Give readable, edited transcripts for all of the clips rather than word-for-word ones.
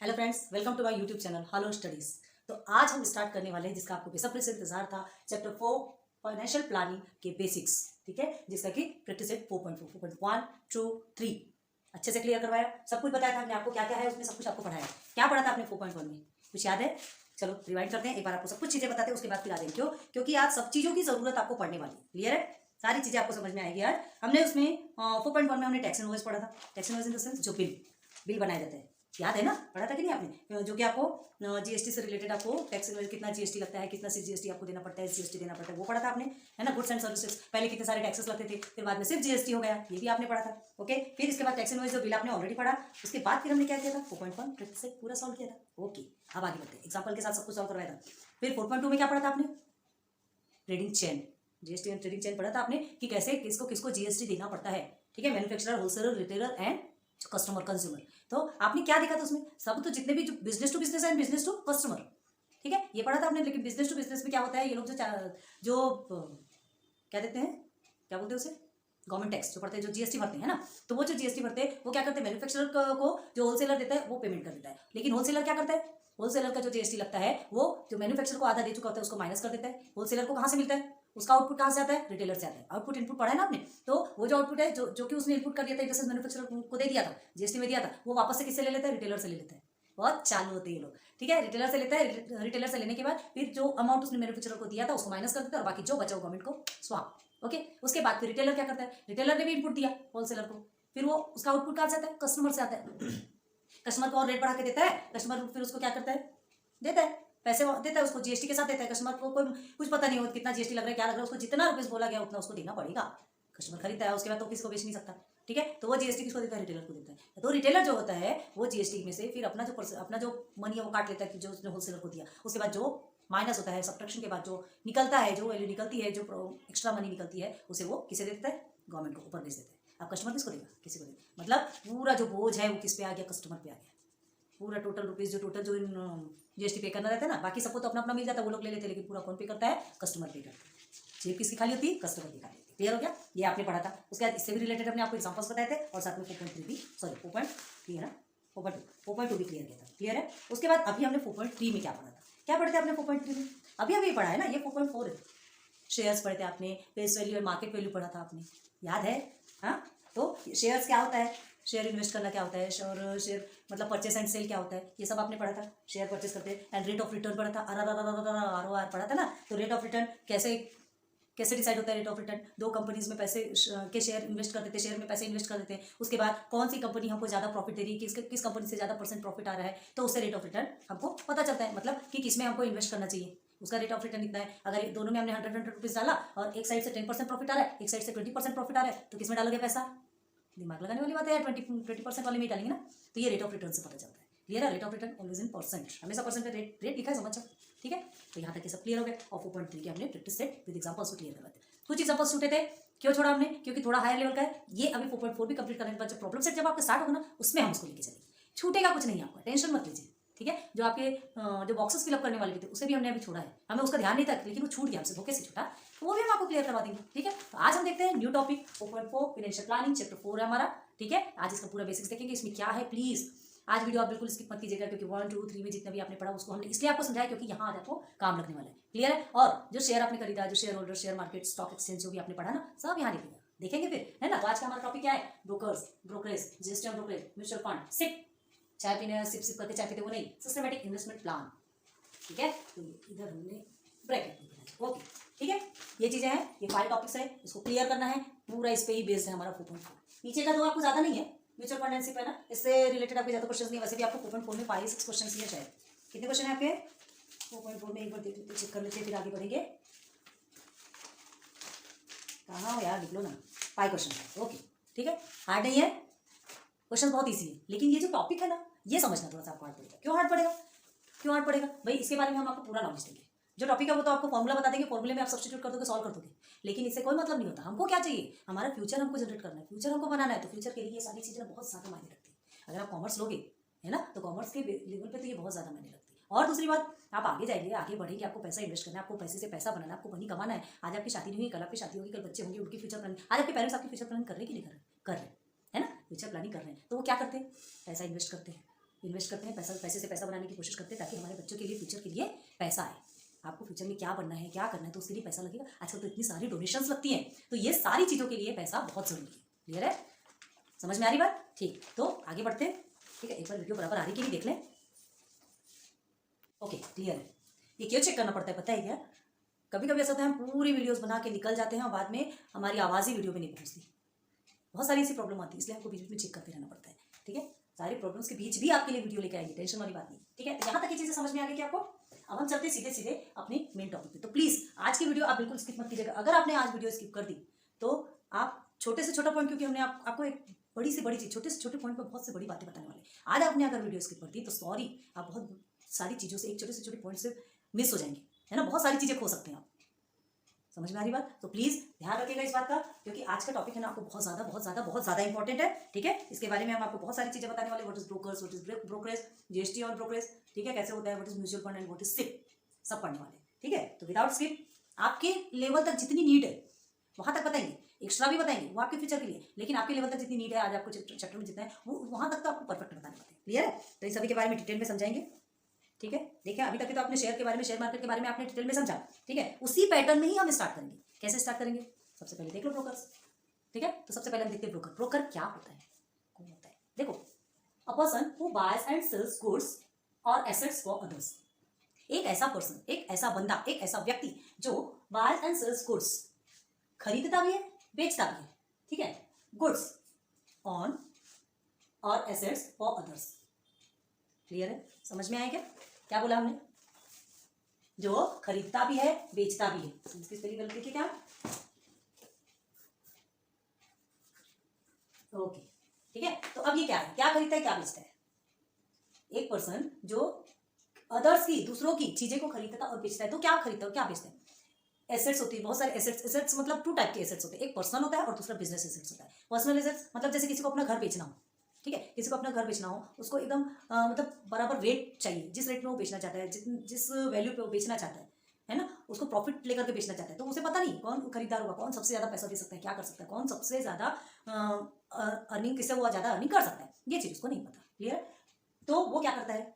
Hello friends, welcome to my YouTube channel hello studies. तो आज हम स्टार्ट करने वाले हैं जिसका आपको बेसब्री से इंतजार था, चैप्टर 4 फाइनेंशियल प्लानिंग के बेसिक्स। ठीक है, जिसका कि प्रैक्टिस सेट 4.4 4.1 2 3 अच्छे से क्लियर करवाया। सब कुछ बताया था हमने आपको, क्या क्या है उसमें सब कुछ आपको पढ़ाया। क्या पढ़ा था आपने 4.1 में, कुछ याद है? चलो रिवाइंड करते हैं, एक बार आपको सब कुछ चीजें बताते हैं, उसके बाद फिर आ जाएंगे। क्यों? क्योंकि आज सब चीजों की जरूरत आपको पढ़ने वाली। क्लियर है? सारी चीजें आपको समझ में आएगी यार। हमने उसमें 4.1 में हमने टैक्स इनवॉइस पढ़ा था। Tax invoice in the sense जो बिल बनाए जाते हैं, याद है ना? पढ़ा था कि नहीं आपने? जो कि आपको जीएसटी से रिलेटेड आपको टैक्स कितना जीएसटी लगता है, कितना जीएसटी आपको देना पड़ता है, जीएसटी देना पड़ता है, वो पढ़ा था आपने, है ना? गुड्स एंड सर्विसेज पहले कितने सारे टैक्सेस लगते थे, फिर बाद में सिर्फ जीएसटी हो गया, ये भी आपने पढ़ा था। ओके, फिर इसके बाद टैक्स इनवॉइस जो बिल आपने ऑलरेडी पढ़ा। उसके बाद फिर हमने क्या किया था? 4.1 प्रैक्टिस सेट पूरा सॉल्व किया था। ओके, अब आगे बढ़ते हैं, एग्जाम्पल के साथ सब कुछ सॉल्व करवाया था। फिर 4.2 में क्या पढ़ा था आपने? Trading chain, GST and trading chain पढ़ा था आपने कि कैसे किसको किसको जीएसटी देना पड़ता है। ठीक है, manufacturer, wholesaler, retailer and customer, consumer. तो आपने क्या देखा था उसमें? सब तो जितने भी जो business to business and business to customer, ठीक है, ये पढ़ा था आपने। लेकिन बिजनेस टू बिजनेस में क्या होता है, ये लोग क्या देते हैं, क्या बोलते हैं उसे, गवर्नमेंट टैक्स जो पड़ते हैं, जो जीएसटी भरते हैं ना। तो वो जो जीएसटी भरते हैं वो क्या करते हैं, मैन्युफैक्चरर को जो होलसेलर देता है वो पेमेंट कर देता है। लेकिन होलसेलर क्या करता है, होलसेलर का जो जीएसटी लगता है वो जो मैन्युफैक्चरर को आधा दे चुका होता है उसको माइनस कर देता है। होलसेलर को कहाँ से मिलता है? उसका आउटपुट कहाँ से आता है? रिटेलर से आता है। आउटपुट इनपुट पढ़ा है ना आपने? तो वो जो आउटपुट है जो कि उसने इनपुट कर दिया था, जैसे मैन्युफैक्चरर को दे दिया था, जीएसटी में दिया था, वो वापस से किससे ले लेता है? रिटेलर से ले लेता है। बहुत चालू होते हैं ये लोग। ठीक है, रिटेलर से लेता है, रिटेलर से लेने के बाद फिर जो अमाउंट उसने मैन्युफैक्चरर को दिया था उसको माइनस कर देता है और बाकी जो बचा वो गवर्नमेंट को स्वाप। ओके, उसके बाद फिर रिटेलर क्या करता है? रिटेलर ने भी इनपुट दिया होलसेलर को, फिर वो उसका आउटपुट कहाँ से आता है? कस्टमर से आता है। कस्टमर को और रेट बढ़ा के देता है, कस्टमर फिर उसको क्या करता है? देता है पैसे, देता है उसको, जीएसटी के साथ देता है। कस्टमर को कोई कुछ पता नहीं होता कितना जीएसटी लग रहा है, क्या लग रहा है, उसको जितना रुपीस बोला गया उतना उसको देना पड़ेगा। कस्टमर खरीदता है, उसके बाद तो किसी को बेच नहीं सकता। ठीक है, तो वो जीएसटी किसको देता है? रिटेलर को देता है। तो रिटेलर जो होता है वो जीएसटी में से फिर अपना जो मनी है वो काट लेता है कि जो उसने होलसेलर को दिया। उसके बाद जो माइनस होता है, सब्ट्रैक्शन के बाद जो निकलता है, जो वैल्यू निकलती है, जो एक्स्ट्रा मनी निकलती है, उसे वो किसे देता है? गवर्नमेंट को ऊपर भेज देता है। अब कस्टमर किसको देगा? किसी को देगा। मतलब पूरा जो बोझ है वो किस पे आ गया? कस्टमर पे आ गया। पूरा टोटल रुपीज जो जीएसटी पे करना रहता है ना, बाकी सबको तो अपना अपना मिल जाता है, वो लोग ले लेते हैं, लेकिन पूरा कौन पे करता है? कस्टमर पे करता है। जेब किसकी खाली होती है? कस्टमर की खाली होती है। क्लियर हो गया? ये आपने पढ़ा था। उसके बाद इससे भी रिलेटेड हमने आपको एग्जांपल्स बताए थे और साथ में 4.3 भी, सॉरी 4.3 है ना, 4.2 भी क्लियर किया था। क्लियर है? उसके बाद अभी हमने 4.3 में क्या पढ़ा था? क्या पढ़ते आपने 4.3 में? अभी पढ़ा है ना, ये 4.4 है। शेयर्स पढ़े थे आपने, फेस वैल्यू और मार्केट वैल्यू पढ़ा था आपने, याद है? हाँ, तो शेयर्स क्या होता है, शेयर इन्वेस्ट करना क्या होता है, और शेयर मतलब परचेस एंड सेल क्या होता है, ये सब आपने पढ़ा था। शेयर परचेस करते हैं एंड रेट ऑफ रिटर्न पढ़ा था, ROR पढ़ा था ना। तो रेट ऑफ रिटर्न कैसे डिसाइड होता है? रेट ऑफ रिटर्न, दो कंपनीज में पैसे के शेयर इन्वेस्ट कर देते हैं, शेयर में पैसे इन्वेस्ट कर देते हैं। उसके बाद कौन सी कंपनी हमको ज़्यादा प्रॉफिट दे रही है, किस कंपनी से ज़्यादा % प्रॉफिट आ रहा है, तो उससे रेट ऑफ रिटर्न हमको पता चलता है। मतलब कि किसमें हमको इन्वेस्ट करना चाहिए, उसका रेट ऑफ रिटर्न इतना है। अगर दोनों में हमने 100 रुपीज़ डाला और एक साइड से 10% प्रॉफिट आ रहा है, एक साइड से 20% प्रॉफिट आ रहा है, तो किसमें डालोगे पैसा? दिमाग लगाने वाली बात है, 20% वाले में डालेंगे ना। तो ये रेट ऑफ रिटर्न से पता चलता है। क्लियर है? Rate of return always in percent, हमेशा परसेंट पे रेट लिखा है, समझ। ठीक है, तो यहाँ तक ये सब क्लियर हो गया। और 4.3 के हमने प्रैक्टिस सेट विद एग्जांपल्स को क्लियर करवाते हैं। कुछ एग्जांपल्स छूटे थे, क्यों छोड़ा हमने? क्योंकि थोड़ा हायर लेवल का है ये। अभी 4.4 भी कंप्लीट करने के बाद जब प्रॉब्लम सेट जब आपका स्टार्ट होगा ना, उसमें हम उसको लेके चलेंगे। छूटेगा कुछ नहीं, आपका टेंशन मत लीजिए। ठीक है, जो आपके जो बॉक्सेस फिलअप करने वाले भी थे उसे भी हमने अभी छोड़ा है, हमें उसका ध्यान नहीं था, लेकिन वो छूट गया हमसे, धोखे से छूटा, तो वो भी हम आपको क्लियर करवा देंगे। ठीक है, तो आज हम देखते हैं new topic 4.4 financial planning, chapter 4 है हमारा। ठीक है, आज इसका पूरा बेसिक्स देखेंगे, इसमें क्या है। प्लीज आज वीडियो आप बिल्कुल स्किप मत कीजिएगा, क्योंकि 1 2 3 में जितना भी आपने पढ़ा उसको हमने इसलिए आपको समझाया क्योंकि यहाँ आज आपको काम लगने वाला है। क्लियर है? और जो शेयर आपने खरीदा, जो share holder, share market, stock exchange जो भी आपने पढ़ा ना, सब यहाँ लिखेगा, देखेंगे फिर, है ना। तो आज का हमारा टॉपिक क्या है? Brokerage, GST on brokerage, mutual fund, SIP चाय पीने सिप करके चाय पीते वो नहीं, सिस्टमेटिक इन्वेस्टमेंट प्लान। ठीक है, तो इधर हमने ब्रैकेट में बनाया। ओके, ठीक है, ये चीजें हैं, ये 5 टॉपिक्स है, इसको क्लियर करना है पूरा, इस पे ही बेस्ड है हमारा 4.4। नीचे का तो आपको ज्यादा नहीं है, म्यूचुअल फंड एंड सिप है ना, इससे रिलेटेड आपके ज्यादा क्वेश्चन नहीं। वैसे भी आपको 4.4 में 5-6 क्वेश्चन ही है शायद। कितने क्वेश्चन है आपके 4.4 में? एक बार देख लेते, चेक कर लेते, फिर आगे बढ़ेंगे। कहाँ हो यार, लिख लो ना, 5 क्वेश्चन है। ओके, ठीक है, हार्ड नहीं है, क्वेश्चन बहुत ईजी है, लेकिन ये जो टॉपिक है ना, ये समझना थोड़ा सा आपको हार्ड पड़ेगा। क्यों हार्ड पड़ेगा? क्यों हार्ड पड़ेगा भाई? इसके बारे में हम आपको पूरा नॉलेज देंगे। जो टॉपिक है वो तो आपको फॉर्मूला बता देंगे, फॉर्मूले में आप सब्स्टिट्यूट कर दोगे, सॉल्व कर दोगे, लेकिन इससे कोई मतलब नहीं होता। हमको क्या चाहिए? हमारा फ्यूचर हमको जनरेट करना है, फ्यूचर हमको बनाना है। तो फ्यूचर के लिए ये सारी चीज़ें बहुत ज़्यादा मायने रखती है। अगर आप कॉमर्स लोगे, है ना, तो कॉमर्स के लेवल पे तो ये बहुत ज़्यादा मायने रखती है। और दूसरी बात, आप आगे जाएंगे, आगे बढ़ेंगे, आपको पैसा इन्वेस्ट करना है, आपको पैसे से पैसा बनाना है, आपको मनी कमाना है। आज आपकी शादी नहीं हुई, कल आपकी शादी होगी, कल बच्चे होंगे, उनकी फ्यूचर प्लानिंग। आज आपके पेरेंट्स आपकी फ्यूचर प्लानिंग कर रहे हैं कि नहीं कर रहे? कर रहे हैं, है ना, फ्यूचर प्लानिंग कर रहे हैं। तो वो क्या करते हैं? पैसा इन्वेस्ट करते हैं। इन्वेस्ट करते हैं, पैसे से पैसा बनाने की कोशिश करते हैं ताकि हमारे बच्चों के लिए, फ्यूचर के लिए पैसा आए। आपको फ्यूचर में क्या बनना है, क्या करना है, तो उसके लिए पैसा लगेगा। आजकल तो इतनी सारी डोनेशंस लगती हैं, तो ये सारी चीज़ों के लिए पैसा बहुत जरूरी है। क्लियर है? समझ में आ रही बात? ठीक, तो आगे बढ़ते हैं। ठीक है, एक बार वीडियो बराबर आ रही कि नहीं देख लें। ओके, क्लियर है। ये क्यों चेक करना पड़ता है पता है क्या? कभी कभी ऐसा होता है हम पूरी वीडियोस बना के निकल जाते हैं और बाद में हमारी आवाज़ ही वीडियो में नहीं पहुंचती। बहुत सारी ऐसी प्रॉब्लम आती है, इसलिए आपको बीच बीच में चेक करते रहना पड़ता है। ठीक है, सारी प्रॉब्लम्स के बीच भी आपके लिए वीडियो लेके आएंगे, टेंशन वाली बात नहीं। ठीक है, तो यहाँ तक ये चीज़ें समझ में आ गई कि आपको। अब हम चलते सीधे सीधे अपने मेन टॉपिक पे। तो प्लीज़ आज की वीडियो आप बिल्कुल स्किप मत कीजिएगा। अगर आपने आज वीडियो स्किप कर दी तो आप छोटे से छोटा पॉइंट, क्योंकि हमने आपको एक बड़ी से बड़ी चीज़ छोटे से छोटे पॉइंट पर बहुत से बड़ी बातें बताने वाले। आज आपने अगर वीडियो स्किप कर दी तो सॉरी, आप बहुत सारी चीज़ों से, एक छोटे से छोटे पॉइंट से मिस हो जाएंगे, है ना। बहुत सारी चीज़ें खो सकते हैं आप। समझ में आ रही बात? तो प्लीज़ ध्यान रखिएगा इस बात का, क्योंकि आज का टॉपिक है ना आपको बहुत ज़्यादा इंपॉर्टेंट है। ठीक है, इसके बारे में हम आपको बहुत सारी चीज़ें बताने वाले। What is brokers, what is brokerage, GST on brokerage, ठीक है, कैसे होता है, what is mutual fund and what is SIP, सब पढ़ने वाले। ठीक है, तो विदाउट स्किप आपके लेवल तक जितनी नीड है वहां तक बताएंगे, एक्स्ट्रा भी बताएंगे, वो आपके फ्यूचर के लिए, लेकिन आपके लेवल तक जितनी नीड है आज आपको चैप्टर में जितना है वो वहां तक तो आपको परफेक्ट बताने वाले हैं। क्लियर है? तो इन सभी के बारे में डिटेल में समझाएंगे। ठीक है, देखिए अभी तक तो आपने शेयर के बारे में, शेयर मार्केट के बारे में आपने डिटेल में समझा। ठीक है, उसी पैटर्न में ही हम स्टार्ट करेंगे। कैसे स्टार्ट करेंगे? सबसे पहले देख लो ब्रोकर्स। ठीक है, तो सबसे पहले हम देखते हैं ब्रोकर। ब्रोकर क्या होता है, कौन होता है? देखो, a person who buys and sells goods और एसेट्स फॉर अदर्स। एक ऐसा पर्सन, एक ऐसा बंदा, एक ऐसा व्यक्ति जो बायज एंड सेल्स गुड्स, खरीदता भी है, बेचता भी है। ठीक है, गुड्स ऑन और एसेट्स फॉर अदर्स। क्लियर है? समझ में आया क्या? क्या बोला हमने? जो खरीदता भी है, बेचता भी है। इसकी स्पेलिंग गलत लिखी क्या? ओके, ठीक है। तो अब ये क्या है, क्या खरीदता है, क्या बेचता है? एक पर्सन जो अदर्स की, दूसरों की चीजें को खरीदता और बेचता है, तो क्या खरीदता है, क्या बेचता है? एसेट्स होती है, बहुत सारे एसेट्स। एसेट्स मतलब 2 टाइप के एसेट्स होते हैं, एक पर्सनल होता है और दूसरा बिजनेस एसेट्स होता है। पर्सनल एसेट्स मतलब जैसे किसी को अपना घर बेचना हो, ठीक है, किसी को अपना घर बेचना हो, उसको एकदम मतलब बराबर रेट चाहिए, जिस रेट में वो बेचना चाहता है, जिस वैल्यू पे वो बेचना चाहता है ना, उसको प्रॉफिट लेकर के बेचना चाहता है। तो उसे पता नहीं कौन खरीदार होगा, कौन सबसे ज्यादा पैसा दे सकता है, क्या कर सकता है, कौन सबसे ज्यादा अर्निंग, किससे वो ज्यादा अर्निंग कर सकता है, ये चीज उसको नहीं पता। क्लियर? तो वो क्या करता है,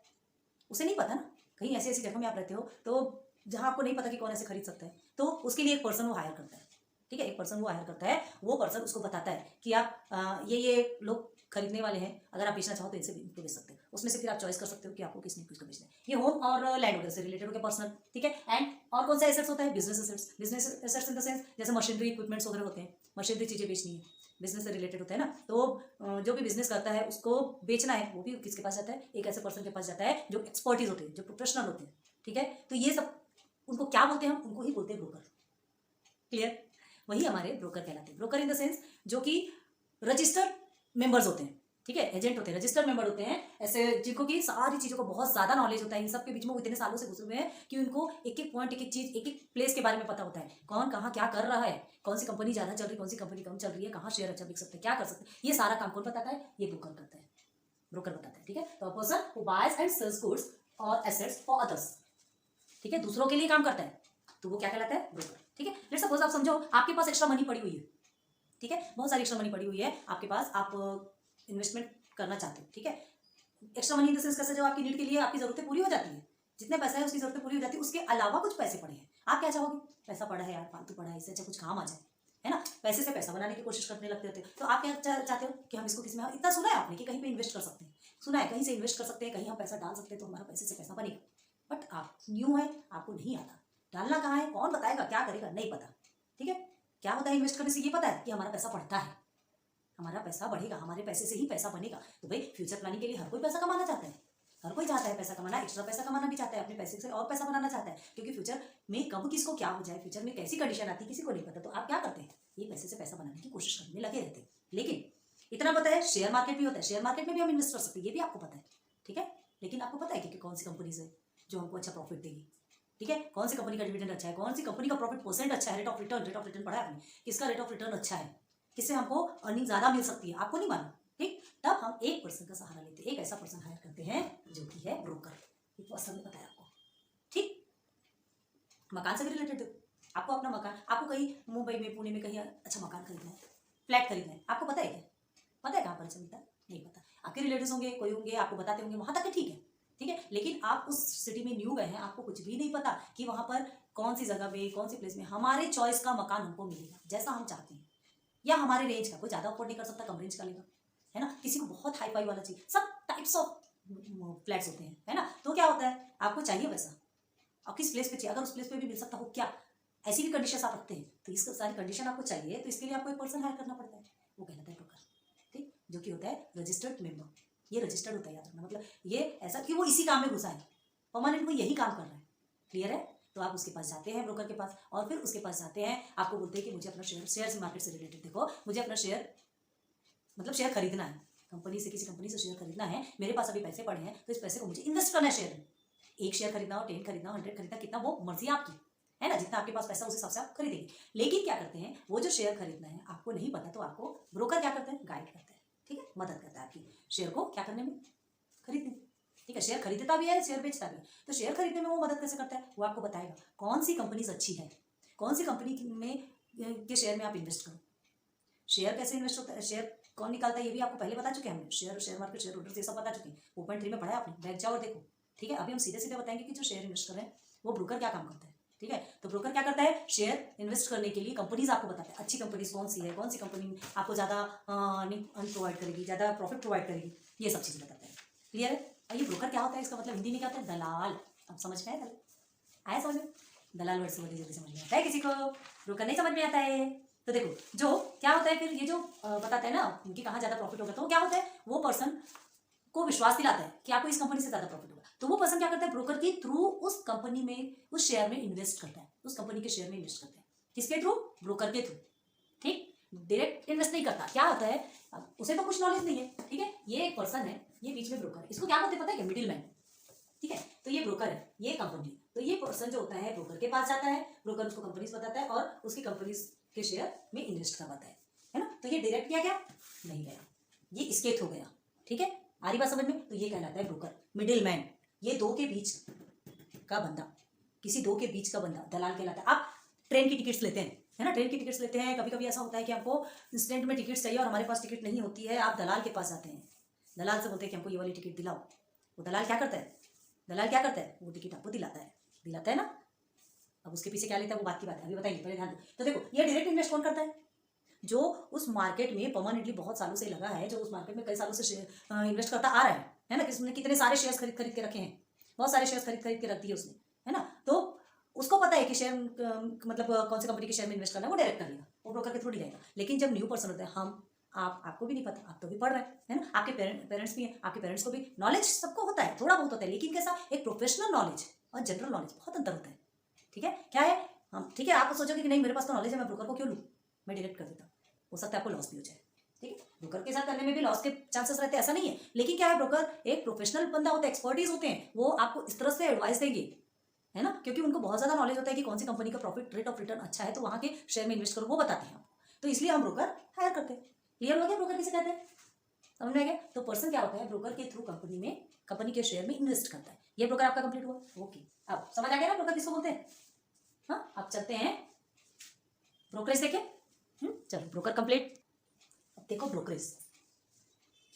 उसे नहीं पता ना। कहीं ऐसी ऐसी जगह में आप रहते हो तो जहां आपको नहीं पता कि कौन ऐसे खरीद सकता है, तो उसके लिए एक पर्सन वो हायर करता है। ठीक है, एक पर्सन वो हायर करता है, वो पर्सन उसको बताता है कि आप ये लोग खरीदने वाले हैं, अगर आप बेचना चाहो तो इनसे इनको बेच सकते हो। उसमें से फिर आप चॉइस कर सकते हो कि आपको किसको बेचना है। ये होम और लैंड वगैरह से रिलेटेड हो गया पर्सनल। ठीक है, एंड और कौन सा एसेट्स होता है? Business assets. Business assets in the sense जैसे मशीनरी, इक्विपमेंट्स वगैरह होते हैं, मशीनरी चीजें बेचनी है, बिजनेस से रिलेटेड होता है ना। तो जो भी बिजनेस करता है उसको बेचना है, वो भी किसके पास जाता है? एक ऐसे पर्सन के पास जाता है जो एक्सपर्टीज होते हैं, जो प्रोफेशनल होते हैं। ठीक है, तो ये सब उनको क्या बोलते हैं? हम उनको ही बोलते हैं ब्रोकर। क्लियर? वही हमारे ब्रोकर कहलाते हैं। ब्रोकर इन द सेंस जो कि रजिस्टर्ड मेंबर्स होते हैं। ठीक है, एजेंट होते हैं, रजिस्टर्ड मेंबर होते हैं, ऐसे जिनको की सारी चीजों को बहुत ज्यादा नॉलेज होता है। इन सब के बीच में वो इतने सालों से घुसे हुए हैं कि उनको एक एक पॉइंट, एक एक चीज, एक एक प्लेस के बारे में पता होता है। कौन कहाँ क्या कर रहा है, कौन सी कंपनी ज्यादा चल रही है, कौन सी कंपनी कम चल रही है, कहाँ शेयर अच्छा बिक सकते हैं, क्या कर सकते हैं, ये सारा काम कौन बताता है? ये ब्रोकर करता है, ब्रोकर बताता है। ठीक है, तो person who buys and sells goods और एसेट्स फॉर अदर्स, ठीक है, दूसरों के लिए काम करता है, तो वो क्या कहलाता है? ब्रोकर। ठीक है, लेट्स सपोज आप समझो आपके पास एक्स्ट्रा मनी पड़ी हुई है। ठीक है, बहुत सारी एक्स्ट्रा मनी पड़ी हुई है आपके पास, आप इन्वेस्टमेंट करना चाहते हो। ठीक है, extra money in the sense कैसे, जो आपकी नीड के लिए आपकी जरूरतें पूरी हो जाती है, जितने पैसा है उसकी जरूरतें पूरी हो जाती है, उसके अलावा कुछ पैसे पड़े हैं, आप क्या चाहोगे? पैसा पड़ा है यार, फालतू पड़ा है, इससे अच्छा कुछ काम आ जाए, है ना। पैसे से पैसा बनाने की कोशिश करने लगते होते, तो आप क्या चाहते हो कि हम इसको किसी में, इतना सुना है आपने कि कहीं पे इन्वेस्ट कर सकते हैं, सुना है कहीं से इन्वेस्ट कर सकते हैं, कहीं हम पैसा डाल सकते हैं तो हमारा पैसे से पैसा बनेगा। बट आप न्यू है, आपको नहीं आता, डालना कहाँ है, कौन बताएगा, क्या करेगा, नहीं पता। ठीक है, क्या होता है इन्वेस्ट करने से? ये पता है कि हमारा पैसा बढ़ता है, हमारा पैसा बढ़ेगा, हमारे पैसे से ही पैसा बनेगा। तो भाई फ्यूचर प्लानिंग के लिए हर कोई पैसा कमाना चाहता है, हर कोई चाहता है पैसा कमाना, एक्स्ट्रा पैसा कमाना भी चाहता है, अपने पैसे से और पैसा बनाना चाहता है, क्योंकि फ्यूचर में कब किसको क्या हो जाए, फ्यूचर में कैसी कंडीशन आती है किसी को नहीं पता। तो आप क्या करते हैं? ये पैसे से पैसा बनाने की कोशिश करने लगे रहते हैं। लेकिन इतना पता है शेयर मार्केट भी होता है, शेयर मार्केट में भी हम इन्वेस्ट कर सकते हैं, ये भी आपको पता है। ठीक है, लेकिन आपको पता है कि कौन सी कंपनी है जो हमको अच्छा प्रॉफिट देगी। ठीक है, कौन सी कंपनी का डिविडेंड अच्छा है, कौन सी कंपनी का प्रॉफिट परसेंट अच्छा है, रेट ऑफ रिटर्न पढ़ा है आपने, किसका रेट ऑफ रिटर्न अच्छा है, किससे हमको अर्निंग ज्यादा मिल सकती है, आपको नहीं मालूम। ठीक, तब हम एक पर्सन का सहारा लेते हैं, एक ऐसा पर्सन हायर करते हैं जो कि है ब्रोकर। ये तो असल में पता है आपको। ठीक, मकान से भी रिलेटेड, आपको अपना मकान, आपको कहीं मुंबई में, पुणे में कहीं अच्छा मकान खरीदना है, फ्लैट खरीदना है, आपको पता है क्या? पता है कहाँ पर मिलता है? नहीं पता। आपके रिलेटिव्स होंगे, कोई होंगे, आपको बताते होंगे, वहां तक है, ठीक है। लेकिन आप उस सिटी में न्यू गए हैं, आपको कुछ भी नहीं पता कि वहां पर कौन सी जगह पे, कौन सी प्लेस में हमारे चॉइस का मकान हमको मिलेगा जैसा हम चाहते हैं, या हमारे रेंज का। कोई ज्यादा अफोर्ड नहीं कर सकता, कम रेंज का लेगा, है ना। किसी को बहुत हाई फाई वाला चाहिए, सब टाइप्स ऑफ फ्लैट्स होते हैं, है ना। तो क्या होता है, आपको चाहिए वैसा, और किस प्लेस पे चाहिए, अगर उस प्लेस पे भी मिल सकता हो, क्या ऐसी भी कंडीशन आप रखते हैं, तो इसका सारी कंडीशन आपको चाहिए, तो इसके लिए आपको एक पर्सन हायर करना पड़ता है, वो कहलाता है ब्रोकर, ठीक, जो कि होता है रजिस्टर्ड मेंबर। ये रजिस्टर्ड होता है, याद रखना, मतलब ये ऐसा कि वो इसी काम में घुसा है, परमानेंट वो यही काम कर रहा है, क्लियर है। तो आप उसके पास जाते हैं, ब्रोकर के पास, और फिर उसके पास जाते हैं, आपको बोलते हैं कि मुझे अपना शेयर मार्केट से रिलेटेड देखो, मुझे अपना शेयर मतलब शेयर खरीदना है, कंपनी से, किसी कंपनी से शेयर खरीदना है, मेरे पास अभी पैसे पड़े हैं, तो इस पैसे को मुझे इन्वेस्ट करना है शेयर में। एक शेयर खरीदना हो, 10 खरीदना हो, 100 खरीदना, कितना वो मर्जी आपकी, है ना, जितना आपके पास पैसा उस हिसाब से आप खरीदेंगे। लेकिन क्या करते हैं, वो जो शेयर खरीदना है आपको नहीं पता, तो आपको ब्रोकर क्या करते हैं, गाइड करते हैं, ठीक है, मदद करता है आपकी शेयर को क्या करने में, खरीदने, ठीक है। शेयर खरीदता भी है, शेयर बेचता भी है, तो शेयर खरीदने में वो मदद कैसे करता है, वो आपको बताएगा कौन सी कंपनीज अच्छी है, कौन सी कंपनी में के शेयर में आप इन्वेस्ट करो। शेयर कैसे इन्वेस्ट होता है, शेयर कौन निकालता है, ये भी आपको पहले बता चुके हैं हमने, शेयर मार्केट, शेयर होल्डर्स, ये सब बता चुके हैं, 4.3 में पढ़ा है आपने, बैठ जाओ और देखो, ठीक है। अभी हम सीधे सीधे बताएंगे कि जो शेयर इन्वेस्ट कर रहे हैं वो ब्रोकर क्या काम करता है, ठीक है। तो ब्रोकर क्या करता है, शेयर इन्वेस्ट करने के लिए कंपनीज आपको बताता है, अच्छी कंपनीज कौन सी है, कौन सी कंपनी आपको ज़्यादा अर्न प्रोवाइड करेगी, ज़्यादा प्रॉफिट प्रोवाइड करेगी, ये सब चीज़ें बताता है, क्लियर है। और ये ब्रोकर क्या होता है, इसका मतलब हिंदी में क्या होता है, दलाल। अब समझ में आया, आया समझ में, दलाल वर्ड से बोली जल्दी समझ में आता है किसी को, ब्रोकर नहीं समझ में आता है। तो देखो जो क्या होता है, फिर ये जो बताते हैं ना कि कहाँ ज़्यादा प्रॉफिट होगा, तो क्या होता है, वो पर्सन को विश्वास दिलाता है कि आपको इस कंपनी से ज़्यादा प्रॉफिट होगा, तो वो पर्सन क्या करता है, ब्रोकर के थ्रू उस कंपनी में, उस शेयर में इन्वेस्ट करता है, उस कंपनी के शेयर में इन्वेस्ट करता है, किसके थ्रू, ब्रोकर के थ्रू, ठीक। डायरेक्ट इन्वेस्ट नहीं करता। क्या होता है, उसे तो कुछ नॉलेज नहीं है, ठीक है, ये एक पर्सन है, ये बीच में ब्रोकर है, इसको क्या बोलते हैं पता है, मिडिल मैन, ठीक है। तो ये ब्रोकर है, ये कंपनी, तो ये पर्सन जो होता है ब्रोकर के पास जाता है, ब्रोकर उसको कंपनीज बताता है और उसकी कंपनीज के शेयर में इन्वेस्ट करवाता है ना। तो ये डायरेक्ट किया क्या, नहीं गया, ये इसके थ्रू गया, ठीक है। आ रही बात समझ में, तो ये कहलाता है ब्रोकर, मिडिल मैन, ये दो के बीच का बंदा, किसी दो के बीच का बंदा दलाल कहलाता है। आप ट्रेन की टिकट्स लेते हैं, है ना, ट्रेन की टिकट्स लेते हैं, कभी कभी ऐसा होता है कि आपको इंस्टेंट में टिकट चाहिए और हमारे पास टिकट नहीं होती है, आप दलाल के पास जाते हैं, दलाल से बोलते हैं कि हमको ये वाली टिकट दिलाओ, वो दलाल क्या करता है, वो टिकट आपको दिलाता है ना। अब उसके पीछे क्या लेता है, वो बात की बात है, अभी बताएंगे, पहले ध्यान दो। तो देखो ये डायरेक्ट इन्वेस्ट कौन करता है, जो उस मार्केट में परमानेंटली बहुत सालों से लगा है, जो उस मार्केट में कई सालों से इन्वेस्ट करता आ रहा है ना, किसने कितने सारे शेयर्स खरीद के रखे हैं, बहुत सारे शेयर्स खरीद के रख दिए उसने, है ना। तो उसको पता है कि शेयर मतलब कौन सी कंपनी के शेयर में इन्वेस्ट करना है, वो डायरेक्ट कर लेगा, वो ब्रोकर के थ्रू नहीं जाएगा। लेकिन जब न्यू पर्सन होता है, हम आपको भी नहीं पता, आप तो भी पढ़ रहे हैं, है ना, आपके पेरेंट्स भी हैं, आपके पेरेंट्स को भी नॉलेज सबको होता है, थोड़ा बहुत होता है, लेकिन कैसा, एक प्रोफेशनल नॉलेज और जनरल नॉलेज बहुत अंतर होता है, ठीक है। क्या है, हम ठीक है, आप सोचोगे कि नहीं मेरे पास तो नॉलेज है, मैं ब्रोकर को क्यों लूँ, मैं डायरेक्ट कर देता हूँ, हो सकता है आपको लॉस भी हो जाए, ठीक है। ब्रोकर के साथ करने में भी लॉस के चांसेस रहते हैं, ऐसा नहीं है, लेकिन क्या है, ब्रोकर एक प्रोफेशनल बंदा होता है, एक्सपर्टीज होते हैं, वो आपको इस तरह से एडवाइस देंगे, है ना, क्योंकि उनको बहुत ज्यादा नॉलेज होता है कि कौन सी कंपनी का प्रॉफिट रेट ऑफ रिटर्न अच्छा है, तो वहाँ के शेयर में इन्वेस्ट करो, वो बताते हैं आपको, तो इसलिए हम ब्रोकर हायर करते हैं। क्लियर हो गया, ब्रोकर किसे कहते हैं, समझ में आ गया। तो पर्सन क्या होता है, ब्रोकर के थ्रू कंपनी के शेयर में इन्वेस्ट करता है, ये ब्रोकर आपका कंप्लीट हुआ, ओके। अब समझ आ गया ना ब्रोकर किसको बोलते हैं, हाँ। अब चलते हैं ब्रोकरेज देखें, चलो ब्रोकर कंप्लीट। अब देखो ब्रोकरेज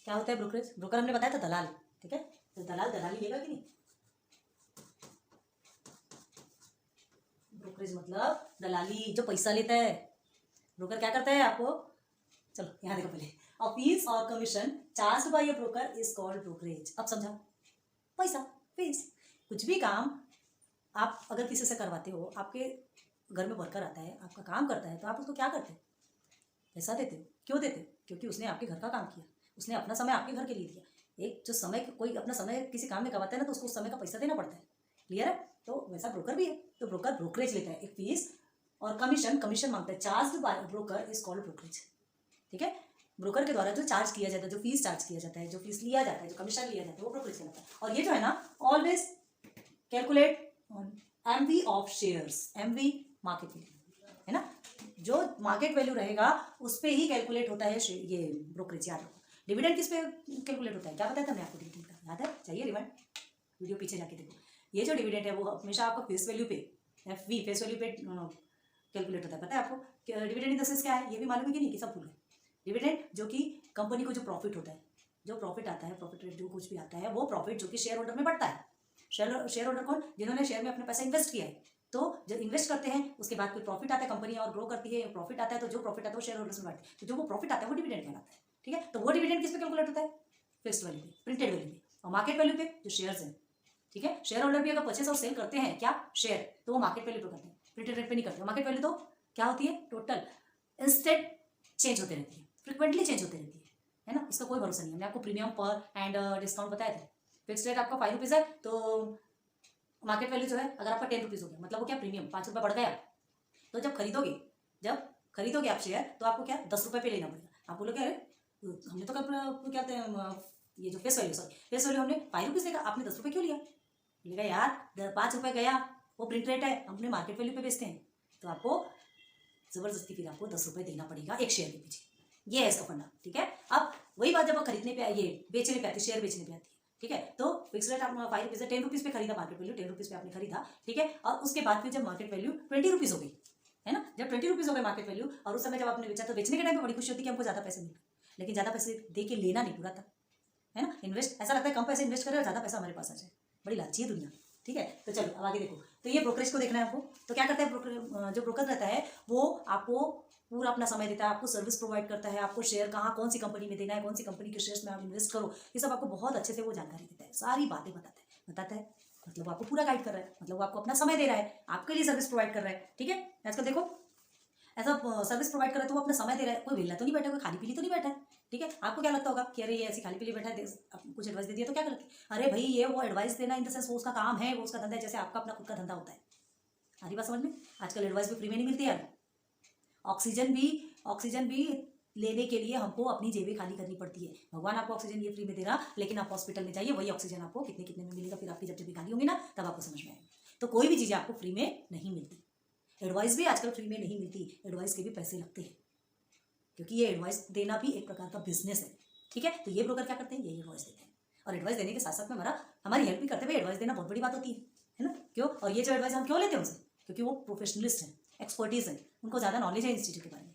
क्या होता है, ब्रोकर हमने बताया था दलाल, ठीक है, तो दलाल दलाली लेगा कि नहीं, ब्रोकरेज मतलब दलाली, जो पैसा लेता है। ब्रोकर क्या करता है आपको, चलो यहाँ देखो पहले, अ फीस और commission charged bye a broker is called brokerage. अब समझा, पैसा, फीस, कुछ भी काम आप अगर किसी से करवाते हो, आपके घर में वर्कर आता है, आपका काम करता है, तो आप उसको क्या करते हैं, पैसा देते हो। क्यों देते हो, क्योंकि उसने आपके घर का काम किया, उसने अपना समय आपके घर के लिए दिया। एक जो समय, कोई अपना समय किसी काम में करवाता है ना, तो उसको उस समय का पैसा देना पड़ता है, क्लियर है। तो वैसा ब्रोकर भी है, तो ब्रोकर ब्रोकरेज लेता है, एक फीस और कमीशन मांगता है, charge by broker is called brokerage, ठीक है। ब्रोकर के द्वारा जो चार्ज किया जाता है, जो फीस चार्ज किया जाता है, जो फीस लिया जाता है, जो कमीशन लिया जाता है, वो ब्रोकरेज कहलाता है। और ये जो है ना, always calculate on MV of shares, MV market value, है ना, जो मार्केट वैल्यू रहेगा उस पर ही कैलकुलेट होता है ये ब्रोकरेज, याद रखो। डिविडेंड किस पे कैलकुलेट होता है, क्या बताया था मैं आपको, डिविडेंड का याद है, चाहिए रिवाइंड, वीडियो पीछे जाके देखो। ये जो डिविडेंड है वो हमेशा आपका फेस वैल्यू पे, एफवी फेस वैल्यू पे कैलकुलेट होता है, पता है आपको। डिविडेंड इन द सेंस क्या है, ये भी मालूम है कि नहीं, कि सब भूल गए। डिविडेंड जो कि कंपनी को जो प्रॉफिट होता है, जो प्रॉफिट आता है, प्रॉफिट जो कुछ भी आता है, वो प्रॉफिट जो कि शेयर होल्डर में बढ़ता है। शेयर होल्डर कौन? जिन्होंने शेयर में अपने पैसा इन्वेस्ट किया है। तो जब इन्वेस्ट करते हैं उसके बाद कोई प्रॉफिट आता है, कंपनी और ग्रो करती है, प्रॉफिट आता है, तो जो प्रॉफिट आता है वो शेयर होल्डर्स में बांटते हैं। तो जो वो प्रॉफिट आता है वो डिविडेंड कहलाता है। ठीक है, तो वो डिविडेंड किस पे कैलकुलेट होता है? फिक्स्ड वैल्यू पे, प्रिंटेड वैल्यू पे। और मार्केट वैल्यू पे जो शेयर्स हैं, ठीक है, शेयर होल्डर भी अगर परचेस और सेल करते हैं क्या शेयर, तो वो मार्केट वैल्यू पे करते हैं, प्रिंटेड रेट पे नहीं करते। मार्केट वैल्यू तो क्या होती है? टोटल इंस्टेंट चेंज होते रहती है, फ्रिक्वेंटली चेंज होती रहती है ना, इसका कोई भरोसा नहीं है। मैंने आपको प्रीमियम पर एंड डिस्काउंट बताया था। फिक्स रेट आपका 5 रुपीज़ है, तो मार्केट वैल्यू जो है अगर आपका 10 रुपीज़ हो गया, मतलब वो क्या प्रीमियम 5 रुपये बढ़ गया। तो जब खरीदोगे आप शेयर, तो आपको क्या 10 रुपये पे लेना पड़ेगा। आप बोलोगे अरे हमने तो क्या कहते हैं, ये जो फेस वैल्यू हमने 5 रुपीज़ लेगा, आपने 10 रुपये क्यों लिया? बोलेगा यार 5 रुपये गया, वो प्रिंट रेट है, हमने मार्केट वैल्यू पे बेचते हैं, तो आपको जबरदस्ती फिर आपको 10 रुपये देना पड़ेगा एक शेयर के पीछे। ये है इसका फंडा। ठीक है, अब वही बात जब खरीदने पे ये बेचने पे आती है, शेयर बेचने पे आती है। ठीक है, तो फिक्स रेट आप 5 रुपीज़ 10 रुपीज़ पे खरीदा, मार्केट वैल्यू 10 रुपीज़ पे आपने खरीदा। ठीक है, और उसके बाद फिर जब मार्केट वैल्यू 20 रुपीज़ हो गई, है ना, जब 20 रुपीज़ हो गए मार्केट वैल्यू, और उस समय जब आपने बेचा, तो बेचने के टाइम पे बड़ी खुशी होती है कि हमको ज़्यादा पैसे मिल गए, लेकिन ज़्यादा पैसे दे के लेना नहीं पूरा था, है ना। इन्वेस्ट ऐसा लगता है कम पैसे इन्वेस्ट करें और ज़्यादा पैसा हमारे पास आ जाए, बड़ी लालची है दुनिया। ठीक है, तो चलो अब आगे देखो। तो ये ब्रोकरेज को देखना है आपको। तो क्या करता है ब्रोकर, जो ब्रोकर रहता है वो आपको पूरा अपना समय देता है, आपको सर्विस प्रोवाइड करता है, आपको शेयर कहाँ कौन सी कंपनी में देना है, कौन सी कंपनी के शेयर्स में आप इन्वेस्ट करो, ये सब आपको बहुत अच्छे से वो जानकारी देता है, सारी बातें बताता है। मतलब आपको पूरा गाइड कर रहा है, मतलब वो आपको अपना समय दे रहा है, आपके लिए सर्विस प्रोवाइड कर रहा है। ठीक है, आजकल देखो ऐसा सर्विस प्रोवाइड कर रहा है तो वो अपना समय दे रहा है, कोई वेला तो नहीं बैठा, कोई खाली पीली तो नहीं बैठा है। ठीक है, आपको क्या लगता होगा कि अरे ये ऐसी खाली पीली बैठा है, कुछ एडवाइस दे दिया तो क्या गलती? अरे भाई ये वो एडवाइस देना इन द सेंस वो उसका काम है, वो उसका धंधा है, जैसे आपका अपना खुद का धंधा होता है। आधी बात समझ में? आजकल एडवाइस भी फ्री में नहीं मिलती यार। ऑक्सीजन भी लेने के लिए हमको अपनी जेबें खाली करनी पड़ती है। भगवान आपको ऑक्सीजन ये फ्री में दे रहा, लेकिन आप हॉस्पिटल में जाइए, वही ऑक्सीजन आपको कितने कितने में मिलेगा, फिर आपकी जब जेबें खाली होंगी ना, तब आपको समझ में आएगा। तो कोई भी चीज़ें आपको फ्री में नहीं मिलती, एडवाइस भी आजकल फ्री में नहीं मिलती, एडवाइस के भी पैसे लगते हैं, क्योंकि ये एडवाइस देना भी एक प्रकार का बिजनेस है। ठीक है, तो ये ब्रोकर क्या करते हैं, ये एडवाइस देते हैं, और एडवाइस देने के साथ साथ में हमारी हेल्प भी करते हैं। एडवाइस देना बहुत बड़ी बात होती है ना, क्यों? और ये जो एडवाइस हम क्यों लेते हैं उनसे? क्योंकि वो प्रोफेशनलिस्ट हैं, एक्सपर्टीज हैं, उनको ज़्यादा नॉलेज है इंस्टीट्यूट के बारे में।